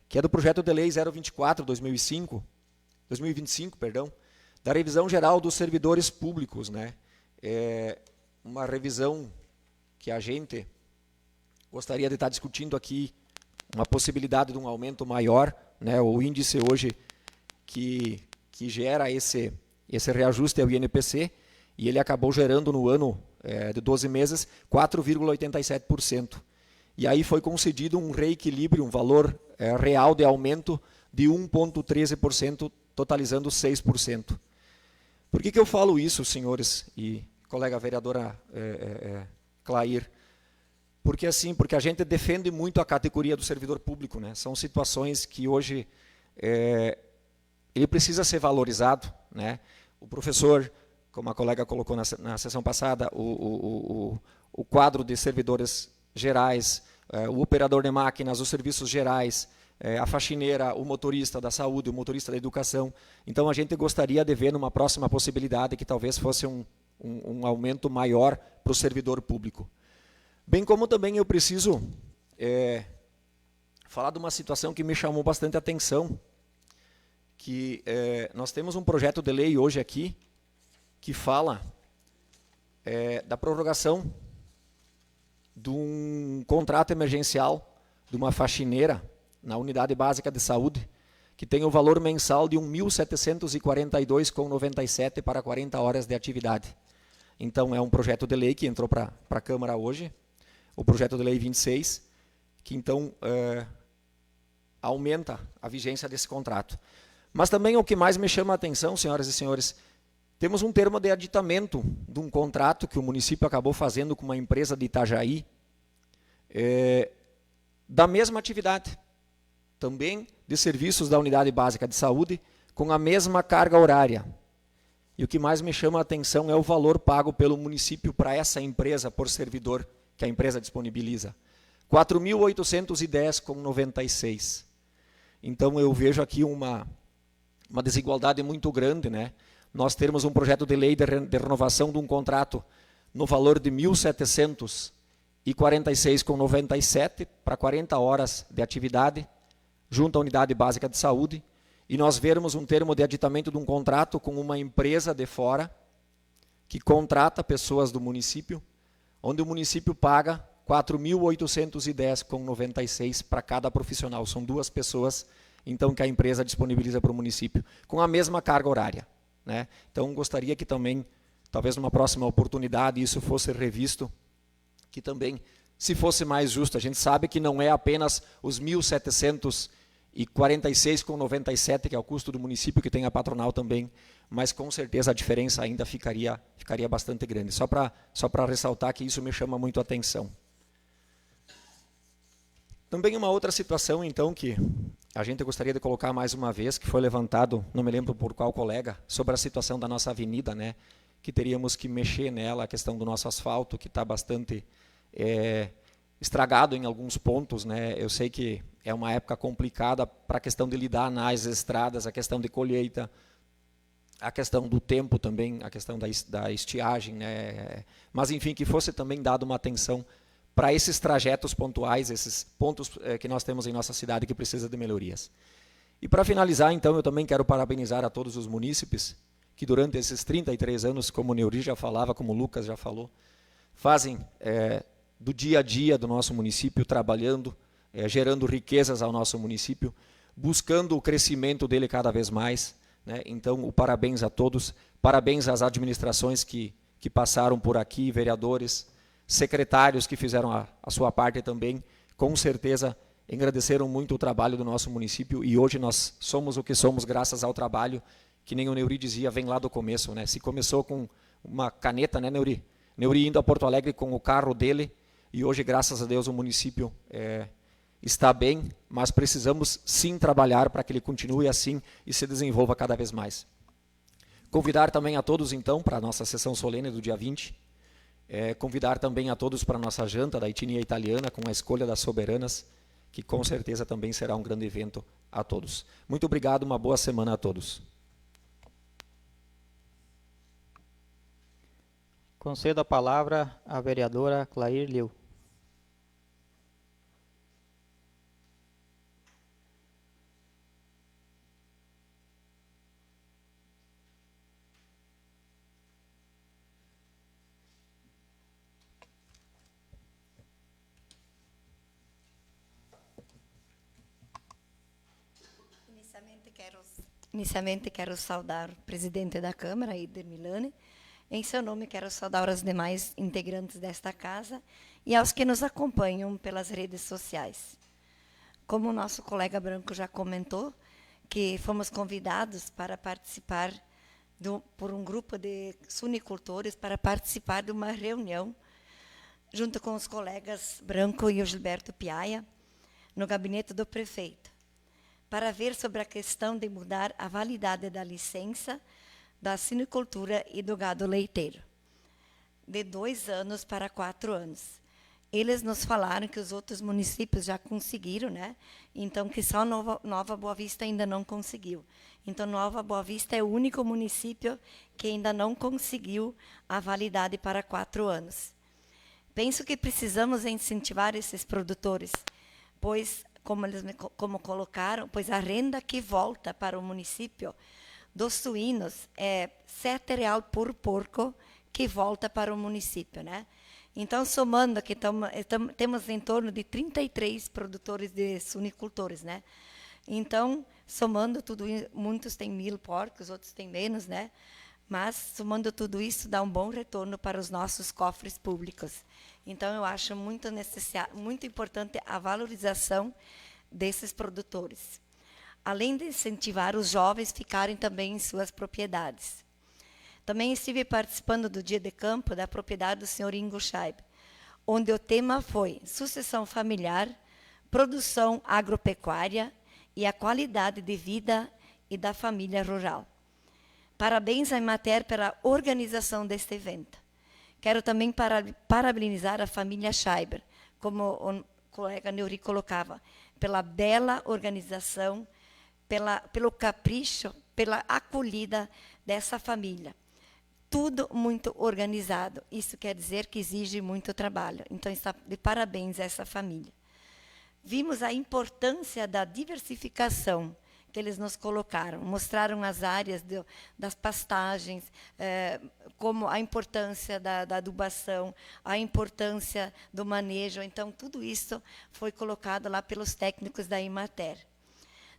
que é do projeto de lei 024/2025, da revisão geral dos servidores públicos, né? Uma revisão que a gente gostaria de estar discutindo aqui, uma possibilidade de um aumento maior, né? O índice hoje que gera esse reajuste é o INPC, e ele acabou gerando no ano de 12 meses 4,87%. E aí foi concedido um reequilíbrio, um valor real de aumento de 1,13%, totalizando 6%. Por que eu falo isso, senhores e colega vereadora Clair? Porque a gente defende muito a categoria do servidor público, né? São situações que hoje ele precisa ser valorizado, né? O professor, como a colega colocou na sessão passada, o quadro de servidores gerais, o operador de máquinas, os serviços gerais, a faxineira, o motorista da saúde, o motorista da educação. Então, a gente gostaria de ver numa próxima possibilidade que talvez fosse um aumento maior para o servidor público. Bem como também eu preciso falar de uma situação que me chamou bastante atenção, que nós temos um projeto de lei hoje aqui que fala da prorrogação de um contrato emergencial de uma faxineira na unidade básica de saúde, que tem o valor mensal de R$ 1.742,97 para 40 horas de atividade. Então, é um projeto de lei que entrou para a Câmara hoje, o projeto de lei 26, que então aumenta a vigência desse contrato. Mas também o que mais me chama a atenção, senhoras e senhores, temos um termo de aditamento de um contrato que o município acabou fazendo com uma empresa de Itajaí, da mesma atividade, também de serviços da unidade básica de saúde, com a mesma carga horária. E o que mais me chama a atenção é o valor pago pelo município para essa empresa por servidor que a empresa disponibiliza. R$ 4.810,96. Então, eu vejo aqui uma desigualdade muito grande, né? Nós termos um projeto de lei de renovação de um contrato no valor de R$ 1.746,97 para 40 horas de atividade, junto à unidade básica de saúde, e nós vermos um termo de aditamento de um contrato com uma empresa de fora, que contrata pessoas do município, onde o município paga R$ 4.810,96 para cada profissional. São 2 pessoas, então, que a empresa disponibiliza para o município, com a mesma carga horária, né? Então, gostaria que também, talvez numa próxima oportunidade, isso fosse revisto, que também, se fosse mais justo, a gente sabe que não é apenas os R$ 1.746,97, que é o custo do município, que tem a patronal também, mas com certeza a diferença ainda ficaria bastante grande. Só para ressaltar que isso me chama muito a atenção. Também uma outra situação, então, que a gente gostaria de colocar mais uma vez, que foi levantado, não me lembro por qual colega, sobre a situação da nossa avenida, né, que teríamos que mexer nela, a questão do nosso asfalto, que está bastante estragado em alguns pontos, né? Eu sei que é uma época complicada para a questão de lidar nas estradas, a questão de colheita, a questão do tempo também, a questão da estiagem, né? Mas, enfim, que fosse também dado uma atenção para esses trajetos pontuais, esses pontos que nós temos em nossa cidade que precisa de melhorias. E para finalizar, então, eu também quero parabenizar a todos os munícipes que durante esses 33 anos, como o Neuri já falava, como o Lucas já falou, fazem do dia a dia do nosso município, trabalhando, gerando riquezas ao nosso município, buscando o crescimento dele cada vez mais, né? Então, o parabéns a todos, parabéns às administrações que passaram por aqui, vereadores, secretários que fizeram a sua parte também, com certeza engrandeceram muito o trabalho do nosso município, e hoje nós somos o que somos graças ao trabalho que nem o Neuri dizia, vem lá do começo, né? Se começou com uma caneta, né, Neuri? Neuri indo a Porto Alegre com o carro dele, e hoje, graças a Deus, o município está bem, mas precisamos sim trabalhar para que ele continue assim e se desenvolva cada vez mais. Convidar também a todos, então, para a nossa sessão solene do dia 20, convidar também a todos para a nossa janta da etnia italiana, com a escolha das soberanas, que com certeza também será um grande evento a todos. Muito obrigado, uma boa semana a todos. Concedo a palavra à vereadora Clair Liu. Inicialmente quero saudar o presidente da Câmara, Ider Milani. Em seu nome, quero saudar os demais integrantes desta casa e aos que nos acompanham pelas redes sociais. Como o nosso colega Branco já comentou, que fomos convidados para participar por um grupo de sunicultores para participar de uma reunião junto com os colegas Branco e o Gilberto Piaia, no gabinete do prefeito, para ver sobre a questão de mudar a validade da licença da sinicultura e do gado leiteiro, de 2 anos para 4 anos. Eles nos falaram que os outros municípios já conseguiram, né? Então, que só Nova Boa Vista ainda não conseguiu. Então, Nova Boa Vista é o único município que ainda não conseguiu a validade para 4 anos. Penso que precisamos incentivar esses produtores, pois, como colocaram, pois a renda que volta para o município dos suínos é R$ 7 por porco que volta para o município, né? Então, somando que temos em torno de 33 produtores de suinicultores, né? Então, somando tudo, muitos têm 1.000 porcos, outros têm menos, né? Mas, somando tudo isso, dá um bom retorno para os nossos cofres públicos. Então, eu acho muito importante a valorização desses produtores, além de incentivar os jovens a ficarem também em suas propriedades. Também estive participando do Dia de Campo da propriedade do senhor Ingo Scheib, onde o tema foi sucessão familiar, produção agropecuária e a qualidade de vida e da família rural. Parabéns à Emater pela organização deste evento. Quero também parabenizar a família Scheiber, como o colega Neuri colocava, pela bela organização, pelo capricho, pela acolhida dessa família. Tudo muito organizado. Isso quer dizer que exige muito trabalho. Então, está de parabéns a essa família. Vimos a importância da diversificação que eles nos colocaram. Mostraram as áreas das pastagens, como a importância da adubação, a importância do manejo. Então, tudo isso foi colocado lá pelos técnicos da Emater.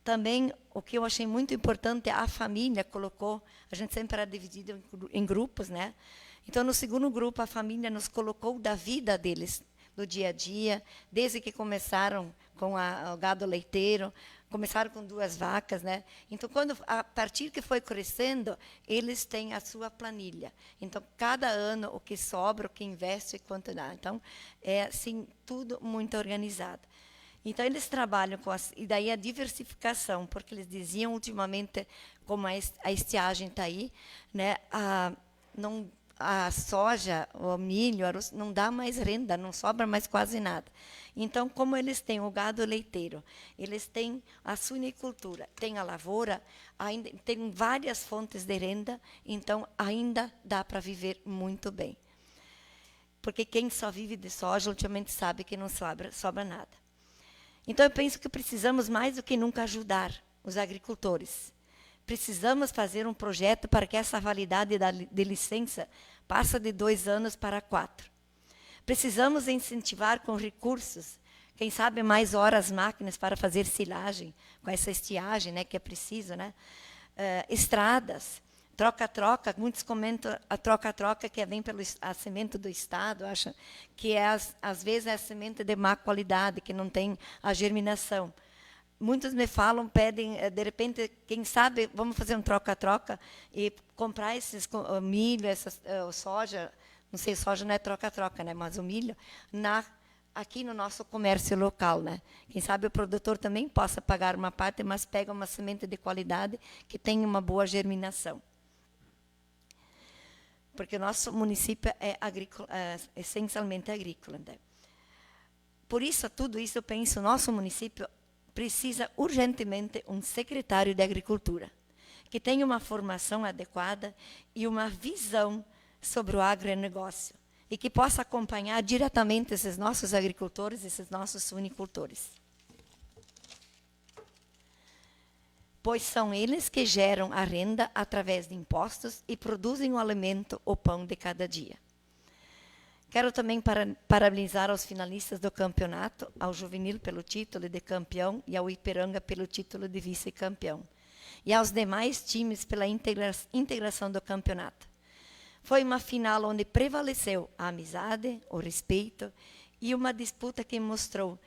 Também, o que eu achei muito importante, a família colocou, a gente sempre era dividido em grupos, né? Então, no segundo grupo, a família nos colocou da vida deles, do dia a dia, desde que começaram com o gado leiteiro, começaram com 2 vacas, né? Então, a partir que foi crescendo, eles têm a sua planilha. Então, cada ano, o que sobra, o que investe e quanto dá. Então, é assim, tudo muito organizado. Então, eles trabalham e daí a diversificação, porque eles diziam ultimamente, como a estiagem está aí, né, a soja, o milho, não dá mais renda, não sobra mais quase nada. Então, como eles têm o gado leiteiro, eles têm a suinicultura, têm a lavoura, ainda tem várias fontes de renda, então ainda dá para viver muito bem. Porque quem só vive de soja, ultimamente sabe que não sobra nada. Então, eu penso que precisamos mais do que nunca ajudar os agricultores. Precisamos fazer um projeto para que essa validade de licença passe de 2 anos para 4. Precisamos incentivar com recursos, quem sabe mais horas máquinas para fazer silagem, com essa estiagem, né, que é preciso, né? Estradas, troca-troca, muitos comentam a troca-troca que vem pelo a semente do Estado, acham que às vezes é a semente de má qualidade, que não tem a germinação. muitos me falam, pedem, de repente, quem sabe, vamos fazer um troca-troca e comprar esses milho, soja, não sei, soja não é troca-troca, né, mas o milho, aqui no nosso comércio local, né? Quem sabe o produtor também possa pagar uma parte, mas pega uma semente de qualidade que tenha uma boa germinação. Porque o nosso município é agrícola, essencialmente agrícola, né? Por isso, tudo isso, eu penso, nosso município precisa urgentemente um secretário de Agricultura, que tenha uma formação adequada e uma visão sobre o agronegócio, e que possa acompanhar diretamente esses nossos agricultores, esses nossos suinicultores. Pois são eles que geram a renda através de impostos e produzem o alimento, o pão de cada dia. Quero também parabenizar aos finalistas do campeonato, ao Juvenil pelo título de campeão e ao Ipiranga pelo título de vice-campeão, e aos demais times pela integração do campeonato. Foi uma final onde prevaleceu a amizade, o respeito e uma disputa que mostrou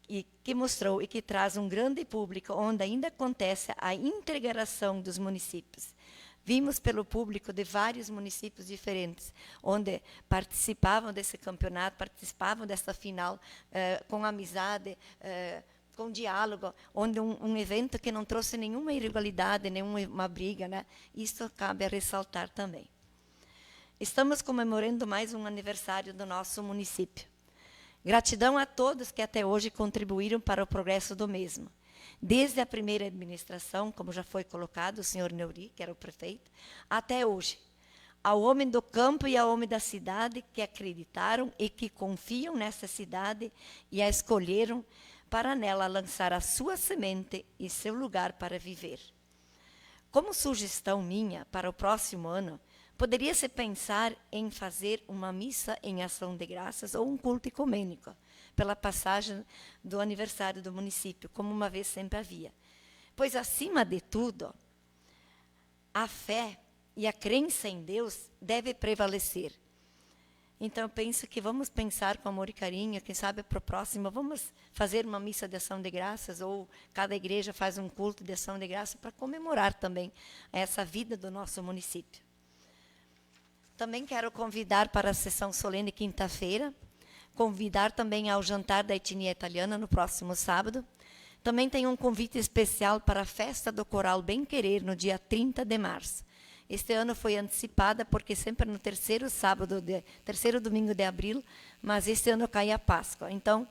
e que traz um grande público, onde ainda acontece a integração dos municípios. Vimos pelo público de vários municípios diferentes, onde participavam desse campeonato, participavam dessa final com amizade, com diálogo, onde um evento que não trouxe nenhuma irregularidade, nenhuma briga, né? Isso cabe a ressaltar também. Estamos comemorando mais um aniversário do nosso município. Gratidão a todos que até hoje contribuíram para o progresso do mesmo. Desde a primeira administração, como já foi colocado, o senhor Neuri, que era o prefeito, até hoje. Ao homem do campo e ao homem da cidade que acreditaram e que confiam nessa cidade e a escolheram para nela lançar a sua semente e seu lugar para viver. Como sugestão minha para o próximo ano, poderia-se pensar em fazer uma missa em ação de graças ou um culto ecumênico, pela passagem do aniversário do município, como uma vez sempre havia. Pois, acima de tudo, a fé e a crença em Deus deve prevalecer. Então, eu penso que vamos pensar com amor e carinho, quem sabe para o próximo, vamos fazer uma missa de ação de graças, ou cada igreja faz um culto de ação de graças para comemorar também essa vida do nosso município. Também quero convidar para a sessão solene quinta-feira, convidar também ao jantar da etnia italiana no próximo sábado. Também tem um convite especial para a festa do Coral Bem Querer no dia 30 de março. Este ano foi antecipada porque sempre no terceiro domingo de abril, mas este ano cai a Páscoa. Então,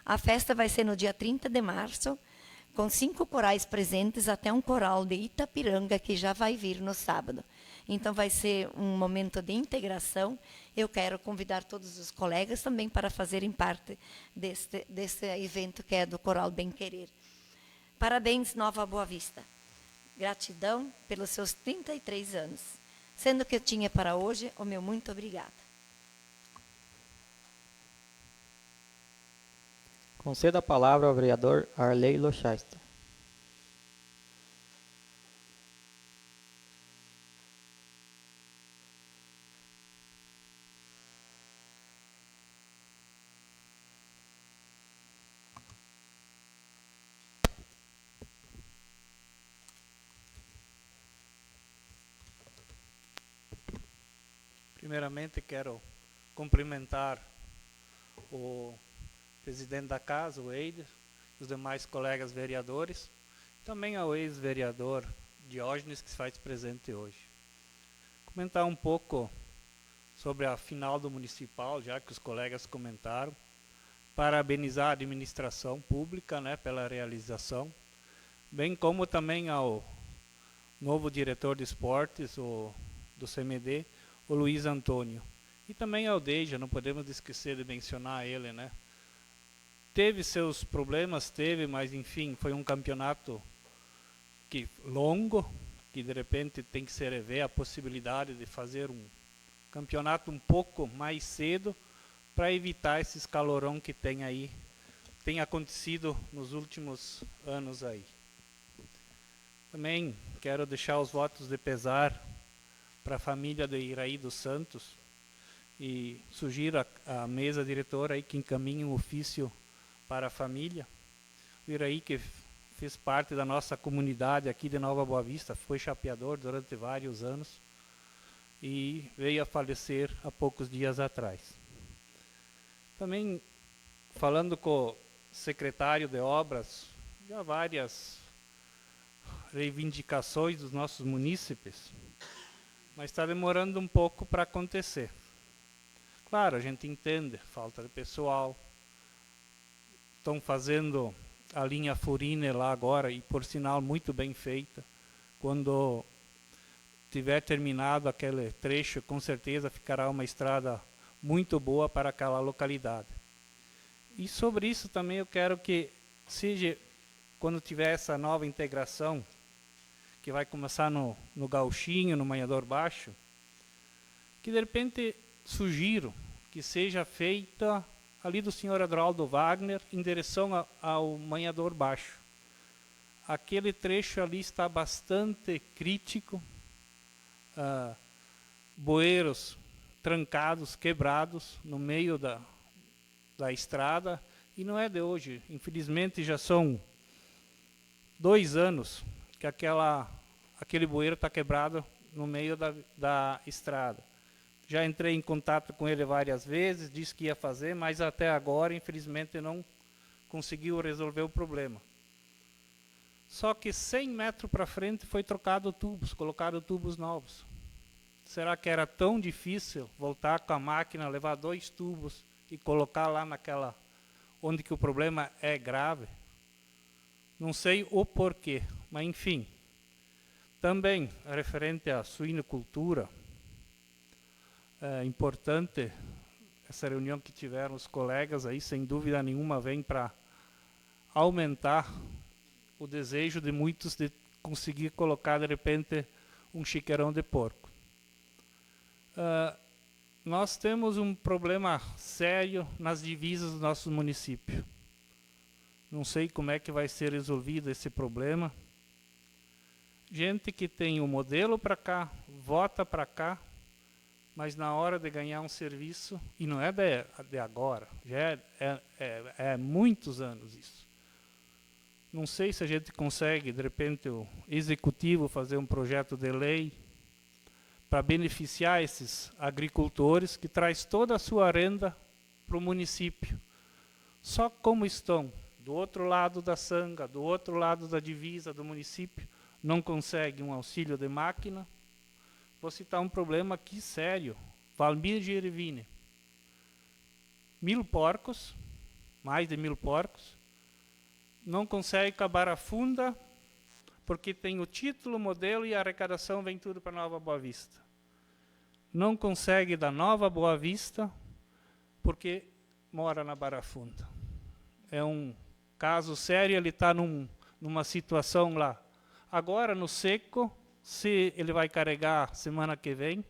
a festa vai ser no dia 30 de março, com 5 corais presentes, até um coral de Itapiranga que já vai vir no sábado. Então, vai ser um momento de integração. Eu quero convidar todos os colegas também para fazerem parte desse evento que é do Coral Bem Querer. Parabéns, Nova Boa Vista. Gratidão pelos seus 33 anos. Sendo que eu tinha para hoje, o meu muito obrigada. Conceda a palavra ao vereador Arley Lochasta. Primeiramente, quero cumprimentar o presidente da casa, o Eider, os demais colegas vereadores, também ao ex-vereador Diógenes, que se faz presente hoje. Comentar um pouco sobre a final do municipal, já que os colegas comentaram. Parabenizar a administração pública, né, pela realização, bem como também ao novo diretor de esportes, do CMD, o Luiz Antônio. E também ao Deja, não podemos esquecer de mencionar ele, né? Teve seus problemas, mas enfim, foi um campeonato longo, que de repente tem que se rever a possibilidade de fazer um campeonato um pouco mais cedo, para evitar esses calorão que tem acontecido nos últimos anos aí. Também quero deixar os votos de pesar para a família de Iraí dos Santos e sugiro a mesa diretora aí que encaminhe um ofício para a família. O Iraí, que fez parte da nossa comunidade aqui de Nova Boa Vista, foi chapeador durante vários anos e veio a falecer há poucos dias atrás. Também, falando com o secretário de obras, já várias reivindicações dos nossos munícipes, mas está demorando um pouco para acontecer. Claro, a gente entende, falta de pessoal, estão fazendo a linha Furine lá agora, e por sinal muito bem feita. Quando tiver terminado aquele trecho, com certeza ficará uma estrada muito boa para aquela localidade. E sobre isso também eu quero que seja, quando tiver essa nova integração, que vai começar no Gauchinho, no Manhador Baixo, que de repente sugiro que seja feita ali do senhor Adroaldo Wagner, em direção ao Manhador Baixo. Aquele trecho ali está bastante crítico, bueiros trancados, quebrados no meio da estrada, e não é de hoje, infelizmente já são 2 anos que aquele bueiro está quebrado no meio da estrada. Já entrei em contato com ele várias vezes, disse que ia fazer, mas até agora, infelizmente, não conseguiu resolver o problema. Só que 100 metros para frente foi trocado tubos, colocaram tubos novos. Será que era tão difícil voltar com a máquina, levar 2 tubos e colocar lá naquela onde que o problema é grave? Não sei o porquê, mas enfim. Também, referente à suinocultura, é importante essa reunião que tiveram os colegas aí, sem dúvida nenhuma, vem para aumentar o desejo de muitos de conseguir colocar, de repente, um chiqueirão de porco. Nós temos um problema sério nas divisas do nosso município. Não sei como é que vai ser resolvido esse problema. Gente que tem o modelo para cá, vota para cá, mas na hora de ganhar um serviço, e não é de agora, já é muitos anos isso. Não sei se a gente consegue, de repente, o executivo fazer um projeto de lei para beneficiar esses agricultores que traz toda a sua renda para o município. Só como estão do outro lado da sanga, do outro lado da divisa do município, não conseguem um auxílio de máquina. Vou citar um problema aqui sério. Valmir Gerivine. 1000 porcos, mais de 1000 porcos, não consegue acabar a funda, porque tem o título, o modelo e a arrecadação vem tudo para Nova Boa Vista. Não consegue da Nova Boa Vista, porque mora na Barra Funda. É um caso sério, ele está numa situação lá. Agora, no seco, se ele vai carregar semana que vem,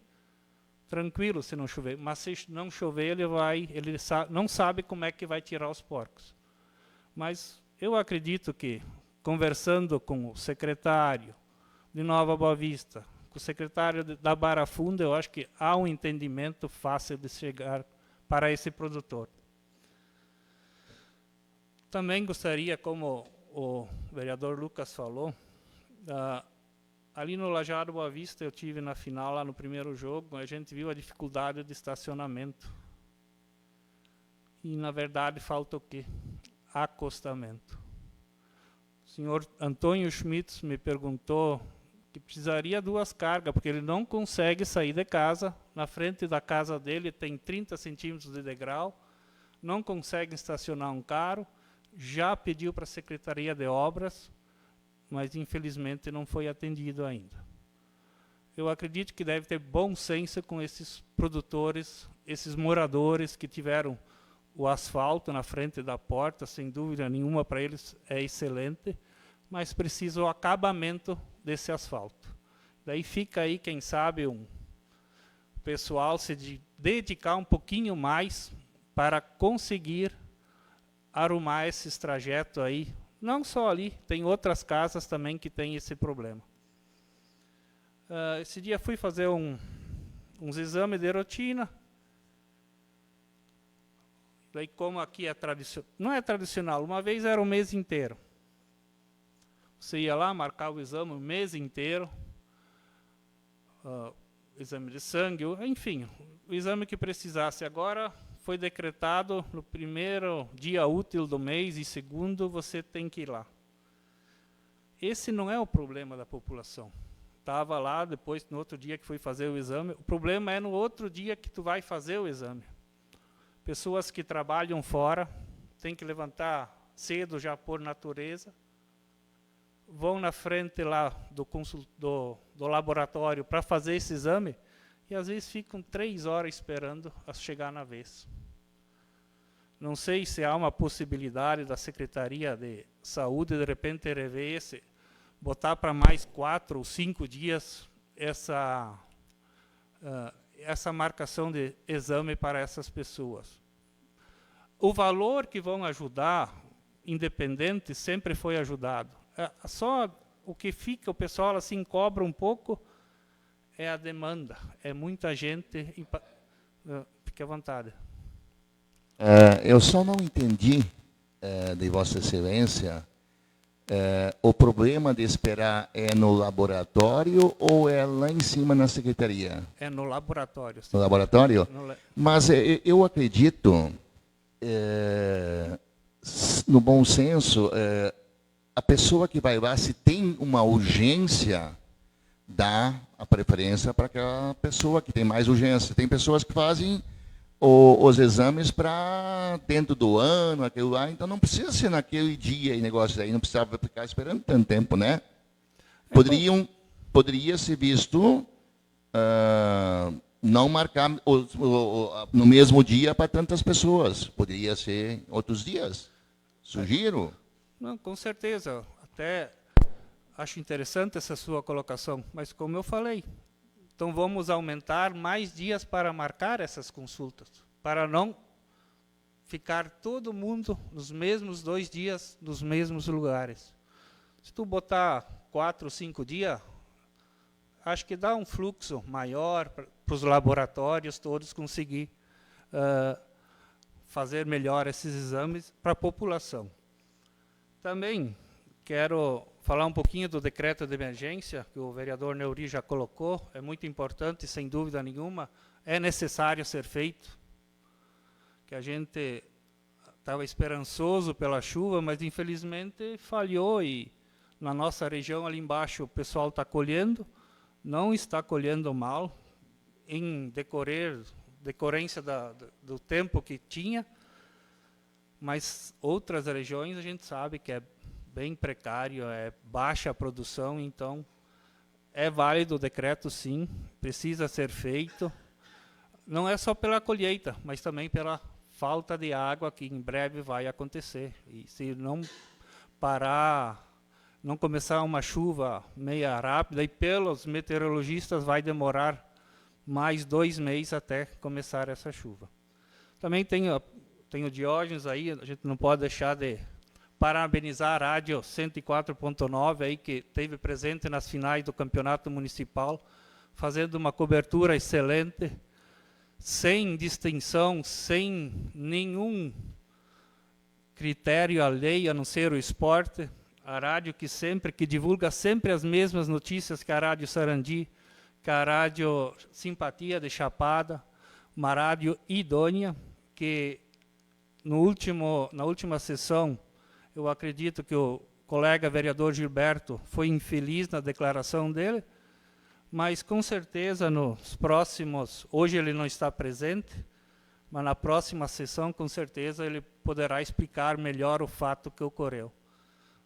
tranquilo se não chover. Mas se não chover, ele não sabe como é que vai tirar os porcos. Mas eu acredito que, conversando com o secretário de Nova Boa Vista, com o secretário da Barra Funda, eu acho que há um entendimento fácil de chegar para esse produtor. Também gostaria, como o vereador Lucas falou, ali no Lajeado Boa Vista, eu tive na final, lá no primeiro jogo, a gente viu a dificuldade de estacionamento. E, na verdade, falta o quê? Acostamento. O senhor Antônio Schmitz me perguntou que precisaria 2 cargas, porque ele não consegue sair de casa. Na frente da casa dele tem 30 centímetros de degrau, não consegue estacionar um carro, já pediu para a Secretaria de Obras, mas infelizmente não foi atendido ainda. Eu acredito que deve ter bom senso com esses produtores, esses moradores que tiveram o asfalto na frente da porta, sem dúvida nenhuma, para eles é excelente, mas precisa o acabamento desse asfalto. Daí fica aí, quem sabe, o pessoal se dedicar um pouquinho mais para conseguir arrumar esses trajetos aí. Não só ali, tem outras casas também que têm esse problema. Esse dia fui fazer uns exames de rotina. Daí, como aqui é tradicional, não é tradicional, uma vez era o mês inteiro. Você ia lá, marcava o exame o mês inteiro, exame de sangue, enfim, o exame que precisasse. Agora foi decretado no primeiro dia útil do mês e segundo você tem que ir lá. Esse não é o problema da população. Estava lá, depois, no outro dia que fui fazer o exame, o problema é no outro dia que tu vai fazer o exame. Pessoas que trabalham fora, têm que levantar cedo já por natureza, vão na frente lá do laboratório para fazer esse exame e às vezes ficam 3 horas esperando a chegar na vez. Não sei se há uma possibilidade da Secretaria de Saúde de repente rever esse, botar para mais 4 ou 5 dias essa marcação de exame para essas pessoas. O valor que vão ajudar, independente, sempre foi ajudado. Só o que fica, o pessoal assim cobra um pouco, é a demanda. É muita gente. Fique à vontade. Eu só não entendi, de Vossa Excelência, o problema de esperar é no laboratório ou é lá em cima na secretaria? É no laboratório. Sim. No laboratório? Mas eu acredito, no bom senso, a pessoa que vai lá, se tem uma urgência, dá a preferência para aquela pessoa que tem mais urgência. Tem pessoas que fazem os exames para dentro do ano, aquilo lá, então não precisa ser naquele dia e negócio aí, não precisava ficar esperando tanto tempo, né? Poderia ser visto não marcar no mesmo dia para tantas pessoas, poderia ser outros dias. Sugiro. Não, com certeza. Até acho interessante essa sua colocação, mas como eu falei, então vamos aumentar mais dias para marcar essas consultas, para não ficar todo mundo nos mesmos 2 dias, nos mesmos lugares. Se tu botar 4 ou 5 dias, acho que dá um fluxo maior para os laboratórios todos conseguir fazer melhor esses exames para a população. Também quero falar um pouquinho do decreto de emergência, que o vereador Neuri já colocou, é muito importante, sem dúvida nenhuma, é necessário ser feito, que a gente estava esperançoso pela chuva, mas infelizmente falhou e na nossa região ali embaixo o pessoal está não está colhendo mal, em decorrência do tempo que tinha, mas outras regiões a gente sabe que é bem precário, é baixa a produção, então é válido o decreto sim, precisa ser feito, não é só pela colheita, mas também pela falta de água que em breve vai acontecer. E se não parar, não começar uma chuva meia rápida, e pelos meteorologistas vai demorar mais 2 meses até começar essa chuva. Também tem o Diógenes aí, a gente não pode deixar de parabenizar a Rádio 104.9 aí, que esteve presente nas finais do campeonato municipal, fazendo uma cobertura excelente, sem distinção, sem nenhum critério alheio a não ser o esporte. A rádio que divulga sempre as mesmas notícias que a Rádio Sarandi, que a Rádio Simpatia de Chapada, uma rádio idônea, que na última sessão, eu acredito que o colega vereador Gilberto foi infeliz na declaração dele, mas com certeza nos próximos, hoje ele não está presente, mas na próxima sessão com certeza ele poderá explicar melhor o fato que ocorreu.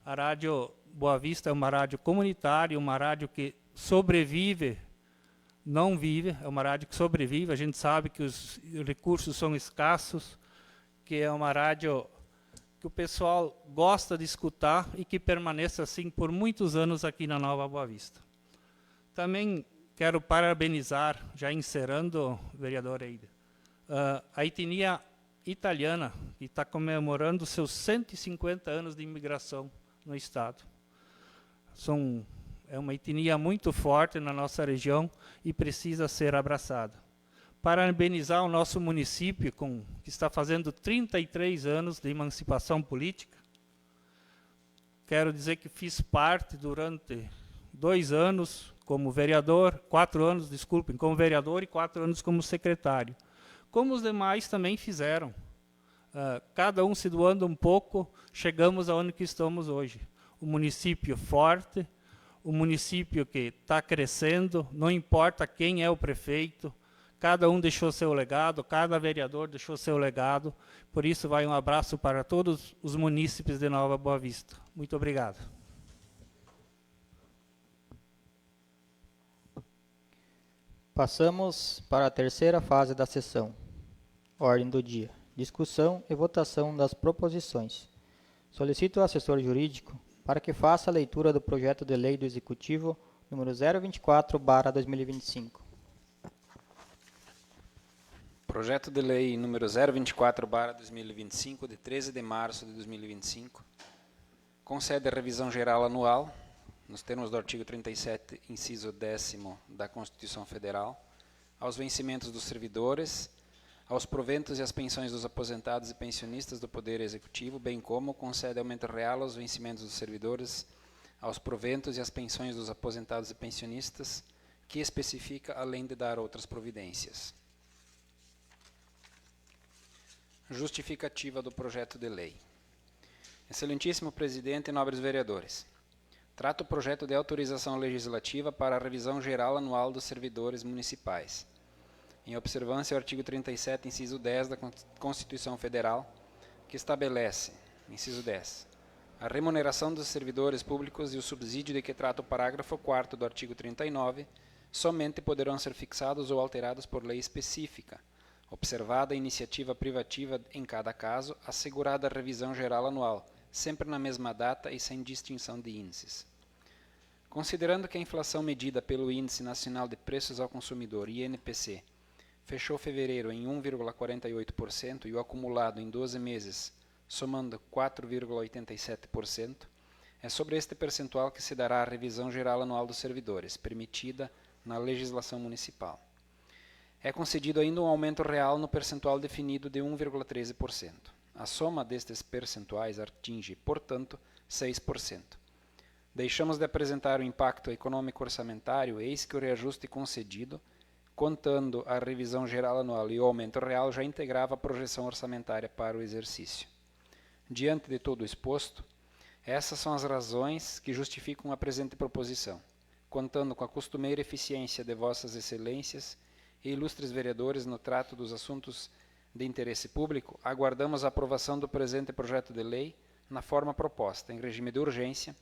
A Rádio Boa Vista é uma rádio comunitária, uma rádio que sobrevive, não vive, é uma rádio que sobrevive, a gente sabe que os recursos são escassos, que é uma rádio que o pessoal gosta de escutar e que permaneça assim por muitos anos aqui na Nova Boa Vista. Também quero parabenizar, já encerrando, vereador Eider, a etnia italiana, que está comemorando seus 150 anos de imigração no Estado. É uma etnia muito forte na nossa região e precisa ser abraçada. Parabenizar o nosso município, que está fazendo 33 anos de emancipação política. quero dizer que fiz parte durante 2 anos como vereador, 4 anos, desculpem, como vereador e 4 anos como secretário. Como os demais também fizeram. Cada um se doando um pouco, chegamos aonde que estamos hoje. O município forte, o município que está crescendo, não importa quem é o prefeito, cada um deixou seu legado, cada vereador deixou seu legado. Por isso, vai um abraço para todos os munícipes de Nova Boa Vista. Muito obrigado. Passamos para a terceira fase da sessão. Ordem do dia. Discussão e votação das proposições. Solicito ao assessor jurídico para que faça a leitura do projeto de lei do Executivo número 024/2025. Projeto de lei número 024/2025, de 13 de março de 2025, concede a revisão geral anual, nos termos do artigo 37, inciso 10º da Constituição Federal, aos vencimentos dos servidores, aos proventos e às pensões dos aposentados e pensionistas do Poder Executivo, bem como concede aumento real aos vencimentos dos servidores, aos proventos e às pensões dos aposentados e pensionistas, que especifica, além de dar outras providências. Justificativa do projeto de lei. Excelentíssimo presidente e nobres vereadores, trato o projeto de autorização legislativa para a revisão geral anual dos servidores municipais, em observância ao artigo 37, inciso 10 da Constituição Federal, que estabelece, inciso 10, a remuneração dos servidores públicos e o subsídio de que trata o parágrafo 4º do artigo 39 somente poderão ser fixados ou alterados por lei específica, observada a iniciativa privativa em cada caso, assegurada a revisão geral anual, sempre na mesma data e sem distinção de índices. Considerando que a inflação medida pelo Índice Nacional de Preços ao Consumidor, INPC, fechou fevereiro em 1,48% e o acumulado em 12 meses, somando 4,87%, é sobre este percentual que se dará a revisão geral anual dos servidores, permitida na legislação municipal. É concedido ainda um aumento real no percentual definido de 1,13%. A soma destes percentuais atinge, portanto, 6%. Deixamos de apresentar o impacto econômico orçamentário, eis que o reajuste concedido, contando a revisão geral anual e o aumento real, já integrava a projeção orçamentária para o exercício. Diante de todo o exposto, essas são as razões que justificam a presente proposição, contando com a costumeira eficiência de vossas excelências e ilustres vereadores no trato dos assuntos de interesse público, aguardamos a aprovação do presente projeto de lei na forma proposta, em regime de urgência,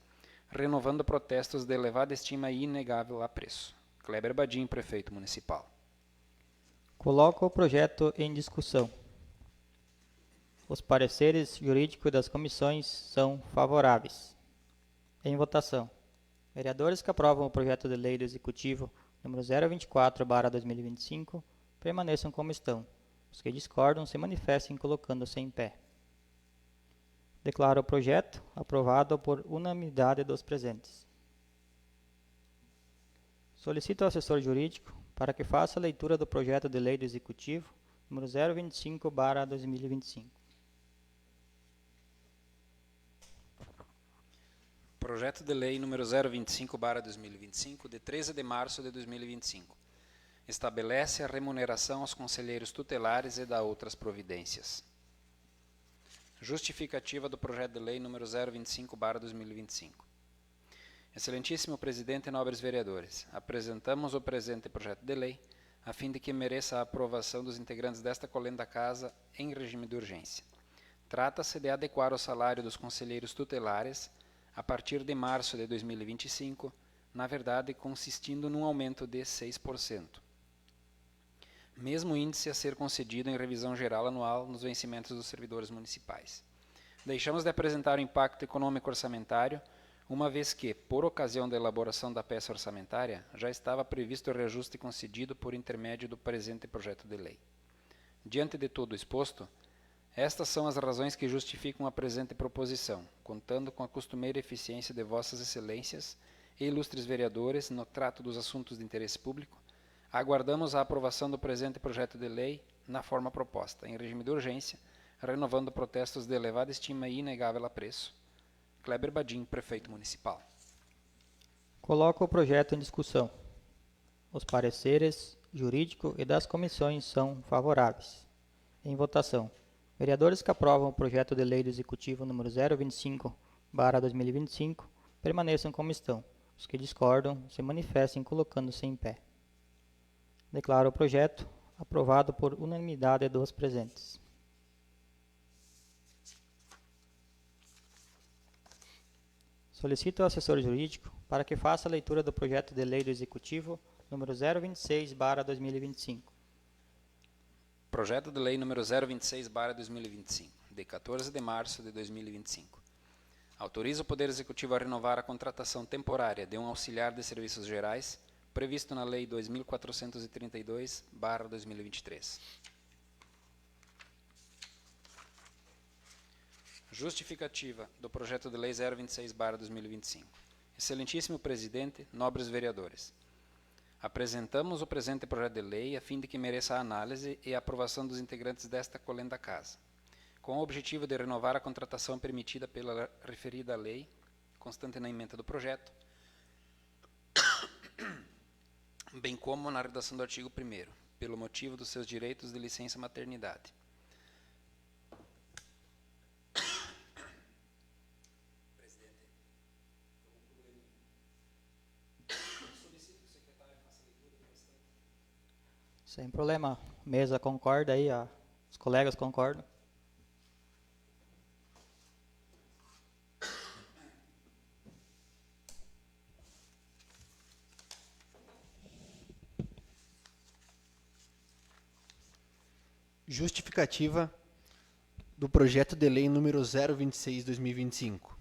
renovando protestos de elevada estima e inegável apreço. Kleber Badim, prefeito municipal. Coloco o projeto em discussão. Os pareceres jurídicos das comissões são favoráveis. Em votação. Vereadores que aprovam o projeto de lei do Executivo número 024/2025, permaneçam como estão. Os que discordam se manifestem colocando-se em pé. Declaro o projeto aprovado por unanimidade dos presentes. Solicito ao assessor jurídico para que faça a leitura do projeto de lei do Executivo número 025/2025. Projeto de lei número 025/2025, de 13 de março de 2025. Estabelece a remuneração aos conselheiros tutelares e dá outras providências. Justificativa do projeto de lei número 025/2025. Excelentíssimo presidente e nobres vereadores, apresentamos o presente projeto de lei a fim de que mereça a aprovação dos integrantes desta colenda casa em regime de urgência. Trata-se de adequar o salário dos conselheiros tutelares a partir de março de 2025, na verdade consistindo num aumento de 6%. Mesmo índice a ser concedido em revisão geral anual nos vencimentos dos servidores municipais. Deixamos de apresentar o impacto econômico orçamentário, uma vez que, por ocasião da elaboração da peça orçamentária, já estava previsto o reajuste concedido por intermédio do presente projeto de lei. Diante de todo o exposto, estas são as razões que justificam a presente proposição, contando com a costumeira eficiência de vossas excelências e ilustres vereadores no trato dos assuntos de interesse público. Aguardamos a aprovação do presente projeto de lei na forma proposta, em regime de urgência, renovando protestos de elevada estima e inegável apreço. Kleber Badim, prefeito municipal. Coloco o projeto em discussão. Os pareceres jurídico e das comissões são favoráveis. Em votação. Vereadores que aprovam o projeto de lei do Executivo número 025/2025 permaneçam como estão. Os que discordam se manifestem colocando-se em pé. Declaro o projeto aprovado por unanimidade dos presentes. Solicito ao assessor jurídico para que faça a leitura do projeto de lei do Executivo número 026/2025. Projeto de lei número 026/2025, de 14 de março de 2025. Autoriza o Poder Executivo a renovar a contratação temporária de um auxiliar de serviços gerais previsto na Lei 2432/2023. Justificativa do projeto de lei 026/2025. Excelentíssimo Presidente, nobres vereadores. Apresentamos o presente projeto de lei a fim de que mereça a análise e a aprovação dos integrantes desta colenda casa, com o objetivo de renovar a contratação permitida pela referida lei, constante na ementa do projeto, bem como na redação do artigo 1º, pelo motivo dos seus direitos de licença maternidade. Sem problema. Mesa concorda aí, os colegas concordam. Justificativa do projeto de lei número 026/2025.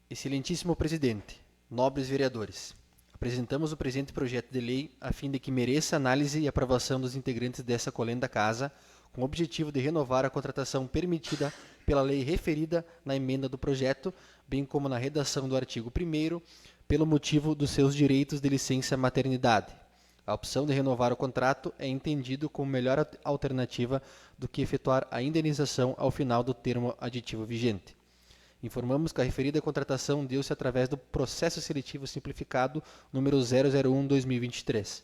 Excelentíssimo Presidente, nobres vereadores, apresentamos o presente projeto de lei a fim de que mereça análise e aprovação dos integrantes dessa colenda casa, com o objetivo de renovar a contratação permitida pela lei referida na emenda do projeto, bem como na redação do artigo 1º, pelo motivo dos seus direitos de licença maternidade. A opção de renovar o contrato é entendido como melhor alternativa do que efetuar a indenização ao final do termo aditivo vigente. Informamos que a referida contratação deu-se através do processo seletivo simplificado número 001/2023,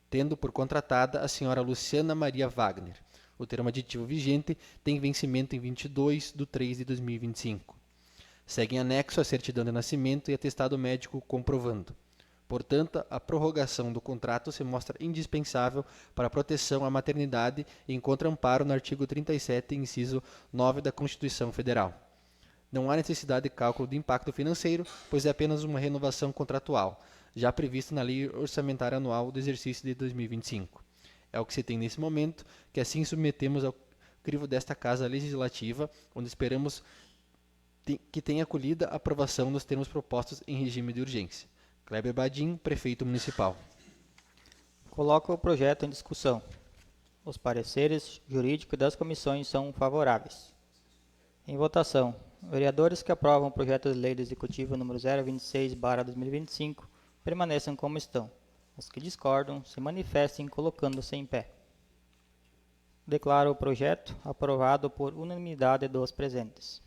tendo por contratada a senhora Luciana Maria Wagner. O termo aditivo vigente tem vencimento em 22/3/2025. Segue em anexo a certidão de nascimento e atestado médico comprovando. Portanto, a prorrogação do contrato se mostra indispensável para a proteção à maternidade e encontra amparo no artigo 37, inciso 9 da Constituição Federal. Não há necessidade de cálculo de impacto financeiro, pois é apenas uma renovação contratual, já prevista na Lei Orçamentária Anual do exercício de 2025. É o que se tem nesse momento, que assim submetemos ao crivo desta Casa Legislativa, onde esperamos que tenha acolhida a aprovação nos termos propostos em regime de urgência. Kleber Badim, prefeito municipal. Coloco o projeto em discussão. Os pareceres jurídicos das comissões são favoráveis. Em votação. Vereadores que aprovam o projeto de lei do Executivo número 026/2025 permaneçam como estão. Os que discordam se manifestem colocando-se em pé. Declaro o projeto aprovado por unanimidade dos presentes.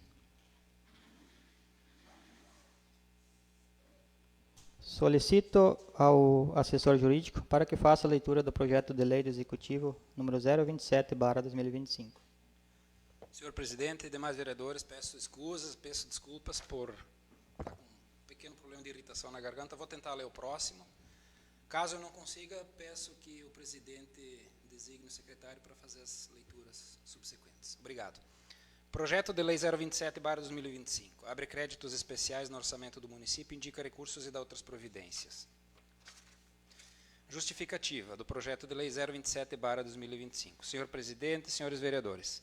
Solicito ao assessor jurídico para que faça a leitura do projeto de lei do Executivo número 027/2025. Senhor Presidente e demais vereadores, peço desculpas por estar com um pequeno problema de irritação na garganta. Vou tentar ler o próximo. Caso eu não consiga, peço que o presidente designe o secretário para fazer as leituras subsequentes. Obrigado. Projeto de lei 027/2025. Abre créditos especiais no orçamento do município, indica recursos e dá outras providências. Justificativa do projeto de lei 027/2025. Senhor Presidente, senhores vereadores,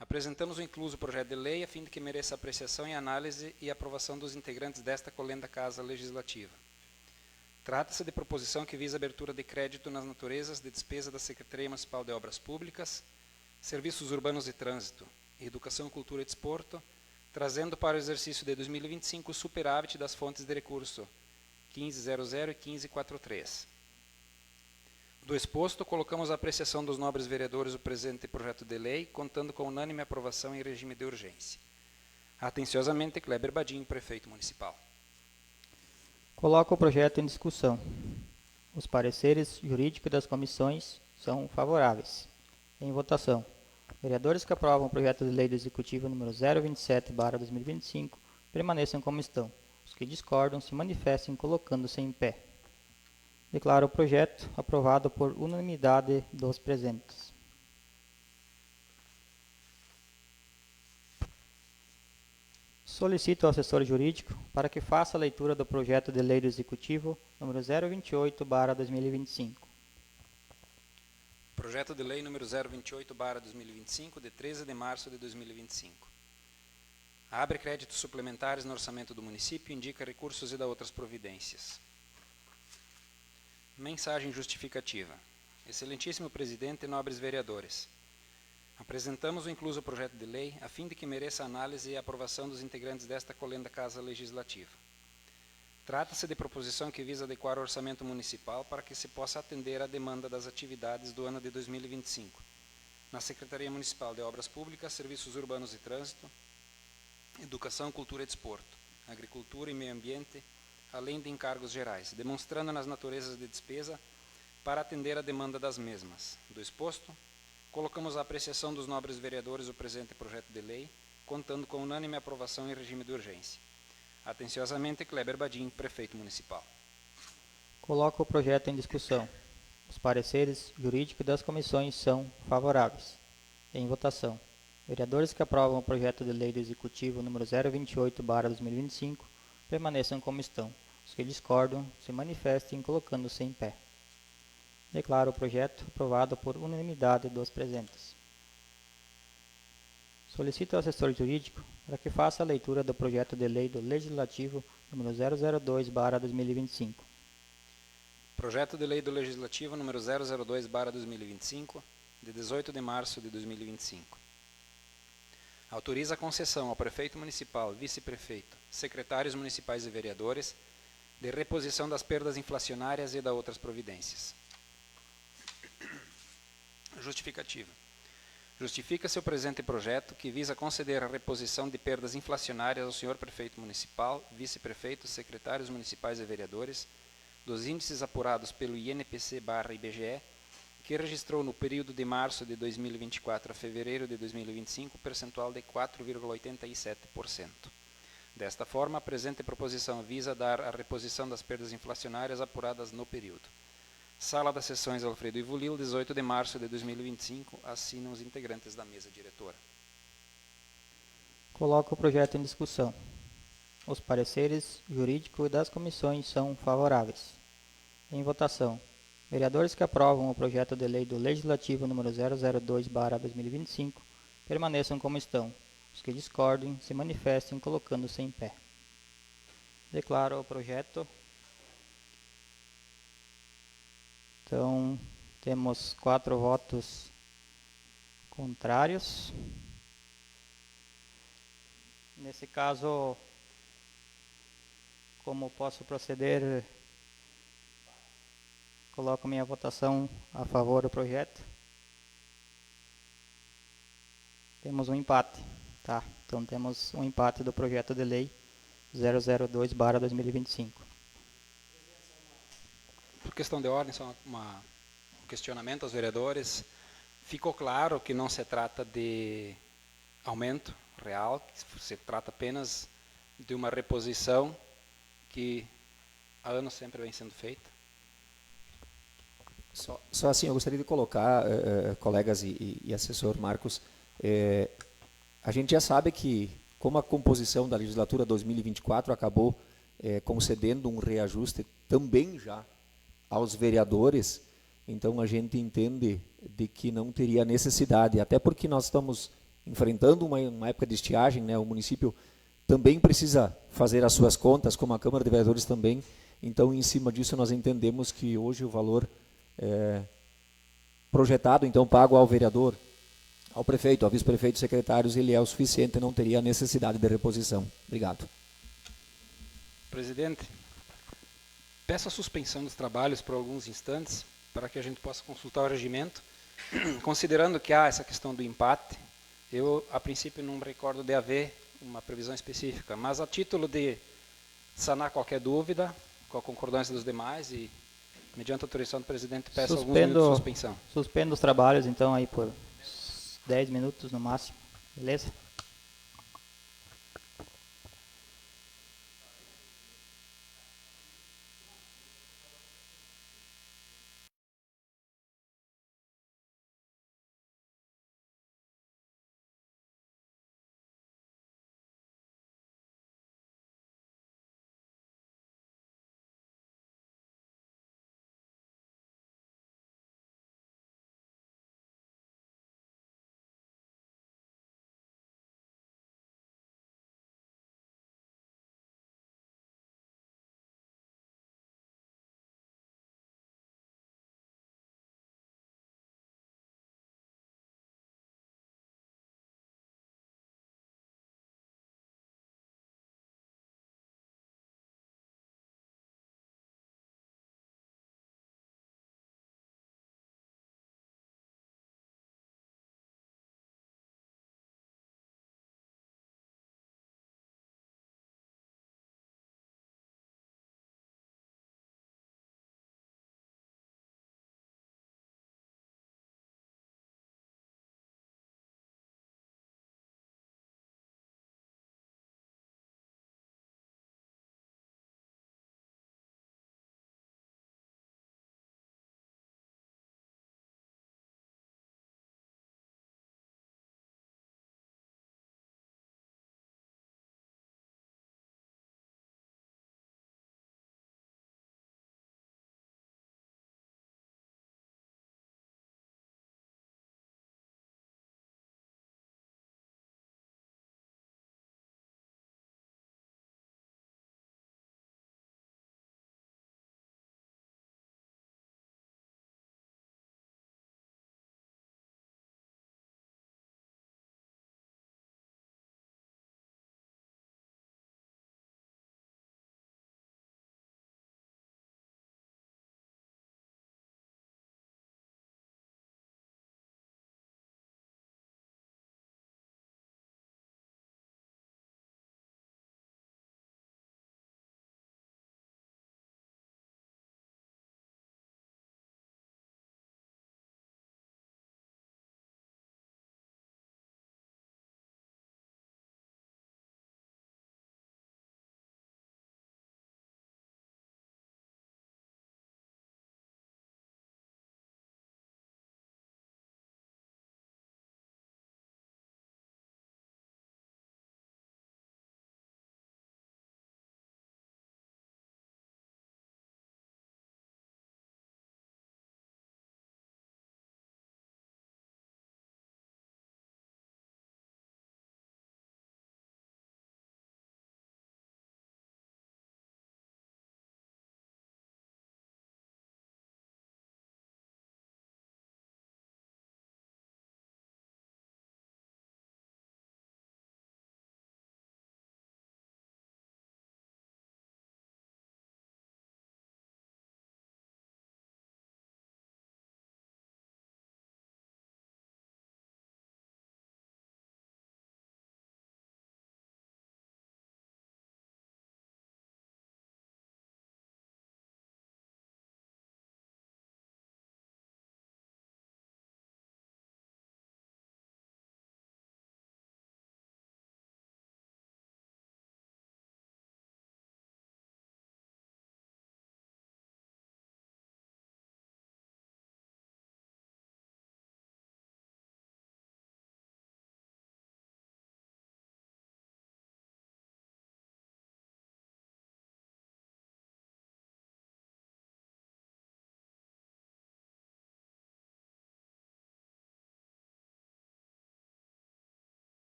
apresentamos o incluso projeto de lei a fim de que mereça apreciação e análise e aprovação dos integrantes desta colenda Casa Legislativa. Trata-se de proposição que visa a abertura de crédito nas naturezas de despesa da Secretaria Municipal de Obras Públicas, Serviços Urbanos e Trânsito, Educação, Cultura e Desporto, trazendo para o exercício de 2025 o superávit das fontes de recurso 1500 e 1543. Do exposto, colocamos a apreciação dos nobres vereadores o presente projeto de lei, contando com unânime aprovação em regime de urgência. Atenciosamente, Kleber Badin, prefeito municipal. Coloco o projeto em discussão. Os pareceres jurídicos das comissões são favoráveis. Em votação. Vereadores que aprovam o projeto de lei do Executivo número 027/2025 permaneçam como estão. Os que discordam se manifestem colocando-se em pé. Declaro o projeto aprovado por unanimidade dos presentes. Solicito ao assessor jurídico para que faça a leitura do projeto de lei do Executivo número 028/2025. Projeto de lei número 028/2025, de 13 de março de 2025. Abre créditos suplementares no orçamento do município, indica recursos e dá outras providências. Mensagem justificativa. Excelentíssimo presidente e nobres vereadores, apresentamos o incluso projeto de lei a fim de que mereça análise e aprovação dos integrantes desta colenda Casa Legislativa. Trata-se de proposição que visa adequar o orçamento municipal para que se possa atender à demanda das atividades do ano de 2025, na Secretaria Municipal de Obras Públicas, Serviços Urbanos e Trânsito, Educação, Cultura e Desporto, Agricultura e Meio Ambiente, além de encargos gerais, demonstrando nas naturezas de despesa para atender à demanda das mesmas. Do exposto, colocamos à apreciação dos nobres vereadores o presente projeto de lei, contando com unânime aprovação em regime de urgência. Atenciosamente, Kleber Badin, prefeito municipal. Coloco o projeto em discussão. Os pareceres jurídicos das comissões são favoráveis. Em votação. Vereadores que aprovam o projeto de lei do Executivo número 028/2025 permaneçam como estão. Os que discordam se manifestem colocando-se em pé. Declaro o projeto aprovado por unanimidade dos presentes. Solicito ao assessor jurídico para que faça a leitura do projeto de lei do Legislativo número 002/2025. Projeto de lei do Legislativo número 002/2025, de 18 de março de 2025. Autoriza a concessão ao prefeito municipal, vice-prefeito, secretários municipais e vereadores de reposição das perdas inflacionárias e da outras providências. Justificativa. Justifica-se o presente projeto que visa conceder a reposição de perdas inflacionárias ao senhor prefeito municipal, vice-prefeito, secretários municipais e vereadores dos índices apurados pelo INPC/IBGE, que registrou no período de março de 2024 a fevereiro de 2025 percentual de 4,87%. Desta forma, a presente proposição visa dar a reposição das perdas inflacionárias apuradas no período. Sala das Sessões Alfredo Ivulil, 18 de março de 2025, assinam os integrantes da mesa diretora. Coloco o projeto em discussão. Os pareceres jurídicos das comissões são favoráveis. Em votação. Vereadores que aprovam o projeto de lei do Legislativo número 002/2025 permaneçam como estão. Os que discordem se manifestem colocando-se em pé. Declaro o projeto. Então, temos 4 votos contrários. Nesse caso, como posso proceder? Coloco minha votação a favor do projeto. Temos um empate, tá? Então temos um empate do projeto de lei 002/2025. Por questão de ordem, só um questionamento aos vereadores. Ficou claro que não se trata de aumento real, que se trata apenas de uma reposição que há anos sempre vem sendo feita. Só assim, eu gostaria de colocar, colegas e assessor Marcos, a gente já sabe que, como a composição da legislatura 2024 acabou concedendo um reajuste também já aos vereadores, então a gente entende de que não teria necessidade, até porque nós estamos enfrentando uma época de estiagem, né? O município também precisa fazer as suas contas, como a Câmara de Vereadores também, então em cima disso nós entendemos que hoje o valor projetado, então pago ao vereador, ao prefeito, ao vice-prefeito, secretários, ele é o suficiente, não teria necessidade de reposição. Obrigado. Presidente, peço a suspensão dos trabalhos por alguns instantes, para que a gente possa consultar o regimento, considerando que há essa questão do empate. Eu, a princípio, não recordo de haver uma previsão específica, mas a título de sanar qualquer dúvida, com a concordância dos demais e, mediante a autorização do presidente, peço alguns minutos de suspensão. Suspendo os trabalhos, então, aí por 10 minutos no máximo. Beleza?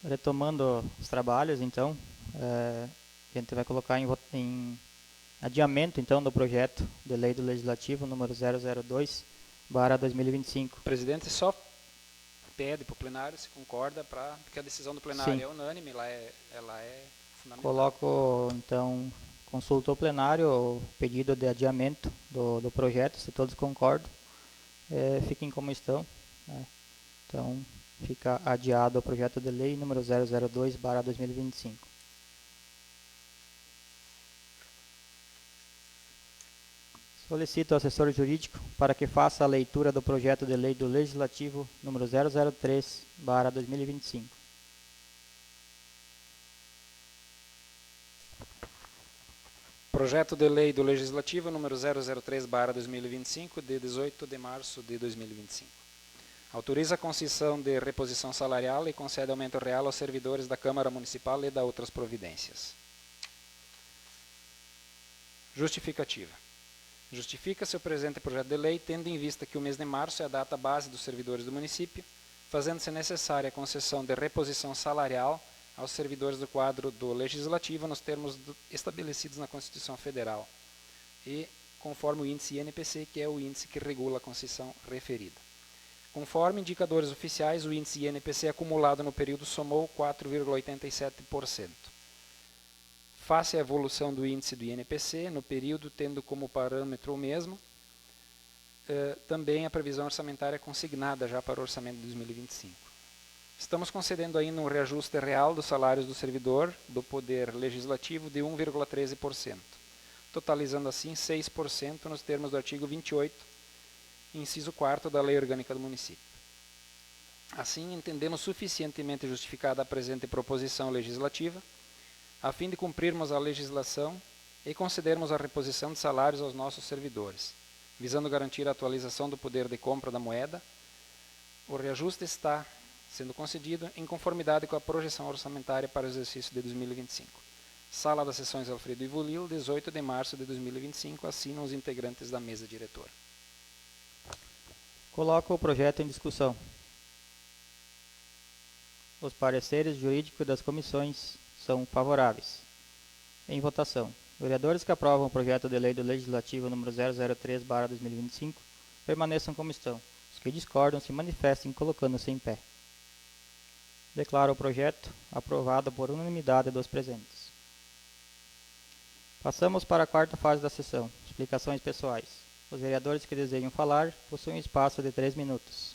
Retomando os trabalhos, então, a gente vai colocar em adiamento, então, do projeto de lei do Legislativo número 002/2025. O presidente só pede para o plenário se concorda, porque a decisão do plenário Sim. é unânime, ela é fundamental. Coloco, então, consulta ao plenário o pedido de adiamento do projeto, se todos concordam, fiquem como estão, né? Então, fica adiado o projeto de lei número 002/2025. Solicito ao assessor jurídico para que faça a leitura do projeto de lei do Legislativo número 003/2025. Projeto de lei do Legislativo número 003/2025, de 18 de março de 2025. Autoriza a concessão de reposição salarial e concede aumento real aos servidores da Câmara Municipal e dá outras providências. Justificativa. Justifica-se o presente projeto de lei, tendo em vista que o mês de março é a data base dos servidores do município, fazendo-se necessária a concessão de reposição salarial aos servidores do quadro do Legislativo nos termos estabelecidos na Constituição Federal e conforme o índice INPC, que é o índice que regula a concessão referida. Conforme indicadores oficiais, o índice INPC acumulado no período somou 4,87%. Face à evolução do índice do INPC, no período tendo como parâmetro o mesmo, também a previsão orçamentária é consignada já para o orçamento de 2025. Estamos concedendo ainda um reajuste real dos salários do servidor do Poder Legislativo de 1,13%, totalizando assim 6% nos termos do artigo 28, inciso 4º da Lei Orgânica do Município. Assim, entendemos suficientemente justificada a presente proposição legislativa, a fim de cumprirmos a legislação e concedermos a reposição de salários aos nossos servidores, visando garantir a atualização do poder de compra da moeda. O reajuste está sendo concedido em conformidade com a projeção orçamentária para o exercício de 2025. Sala das Sessões Alfredo Ivulil, 18 de março de 2025, assinam os integrantes da mesa diretora. Coloco o projeto em discussão. Os pareceres jurídicos das comissões são favoráveis. Em votação. Vereadores que aprovam o projeto de lei do Legislativo número 003/2025 permaneçam como estão. Os que discordam se manifestem colocando-se em pé. Declaro o projeto aprovado por unanimidade dos presentes. Passamos para a quarta fase da sessão. Explicações pessoais. Os vereadores que desejam falar possuem um espaço de 3 minutos.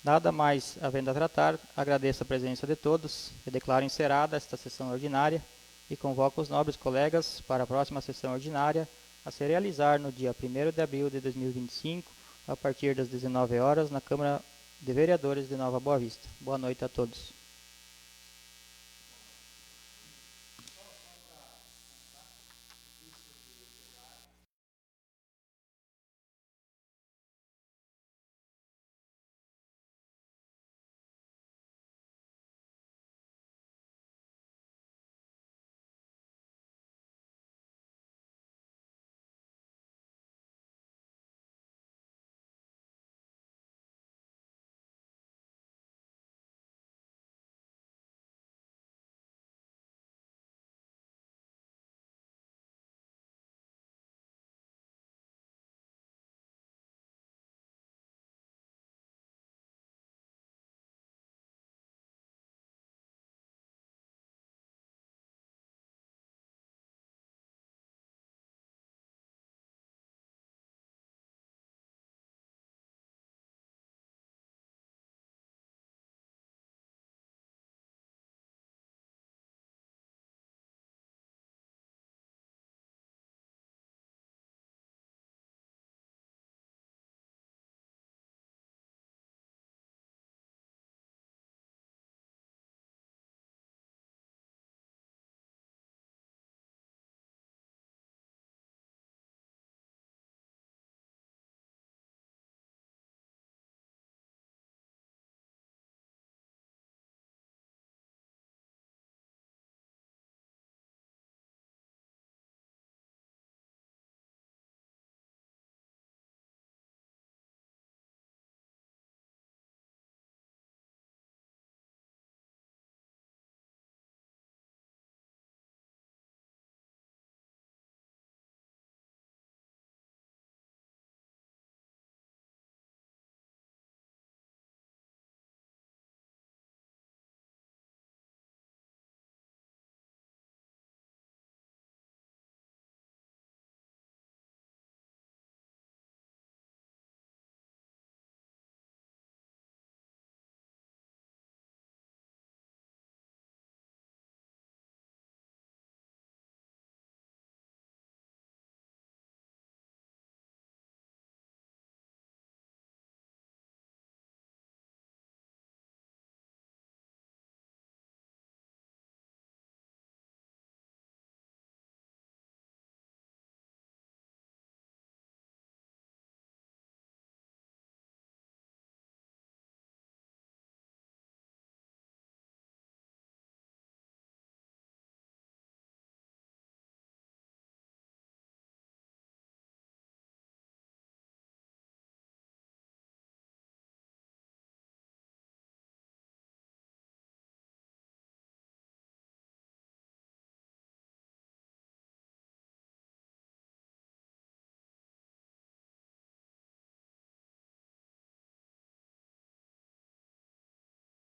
Nada mais havendo a tratar, agradeço a presença de todos e declaro encerrada esta sessão ordinária e convoco os nobres colegas para a próxima sessão ordinária a se realizar no dia 1º de abril de 2025, a partir das 19 horas, na Câmara de Vereadores de Nova Boa Vista. Boa noite a todos.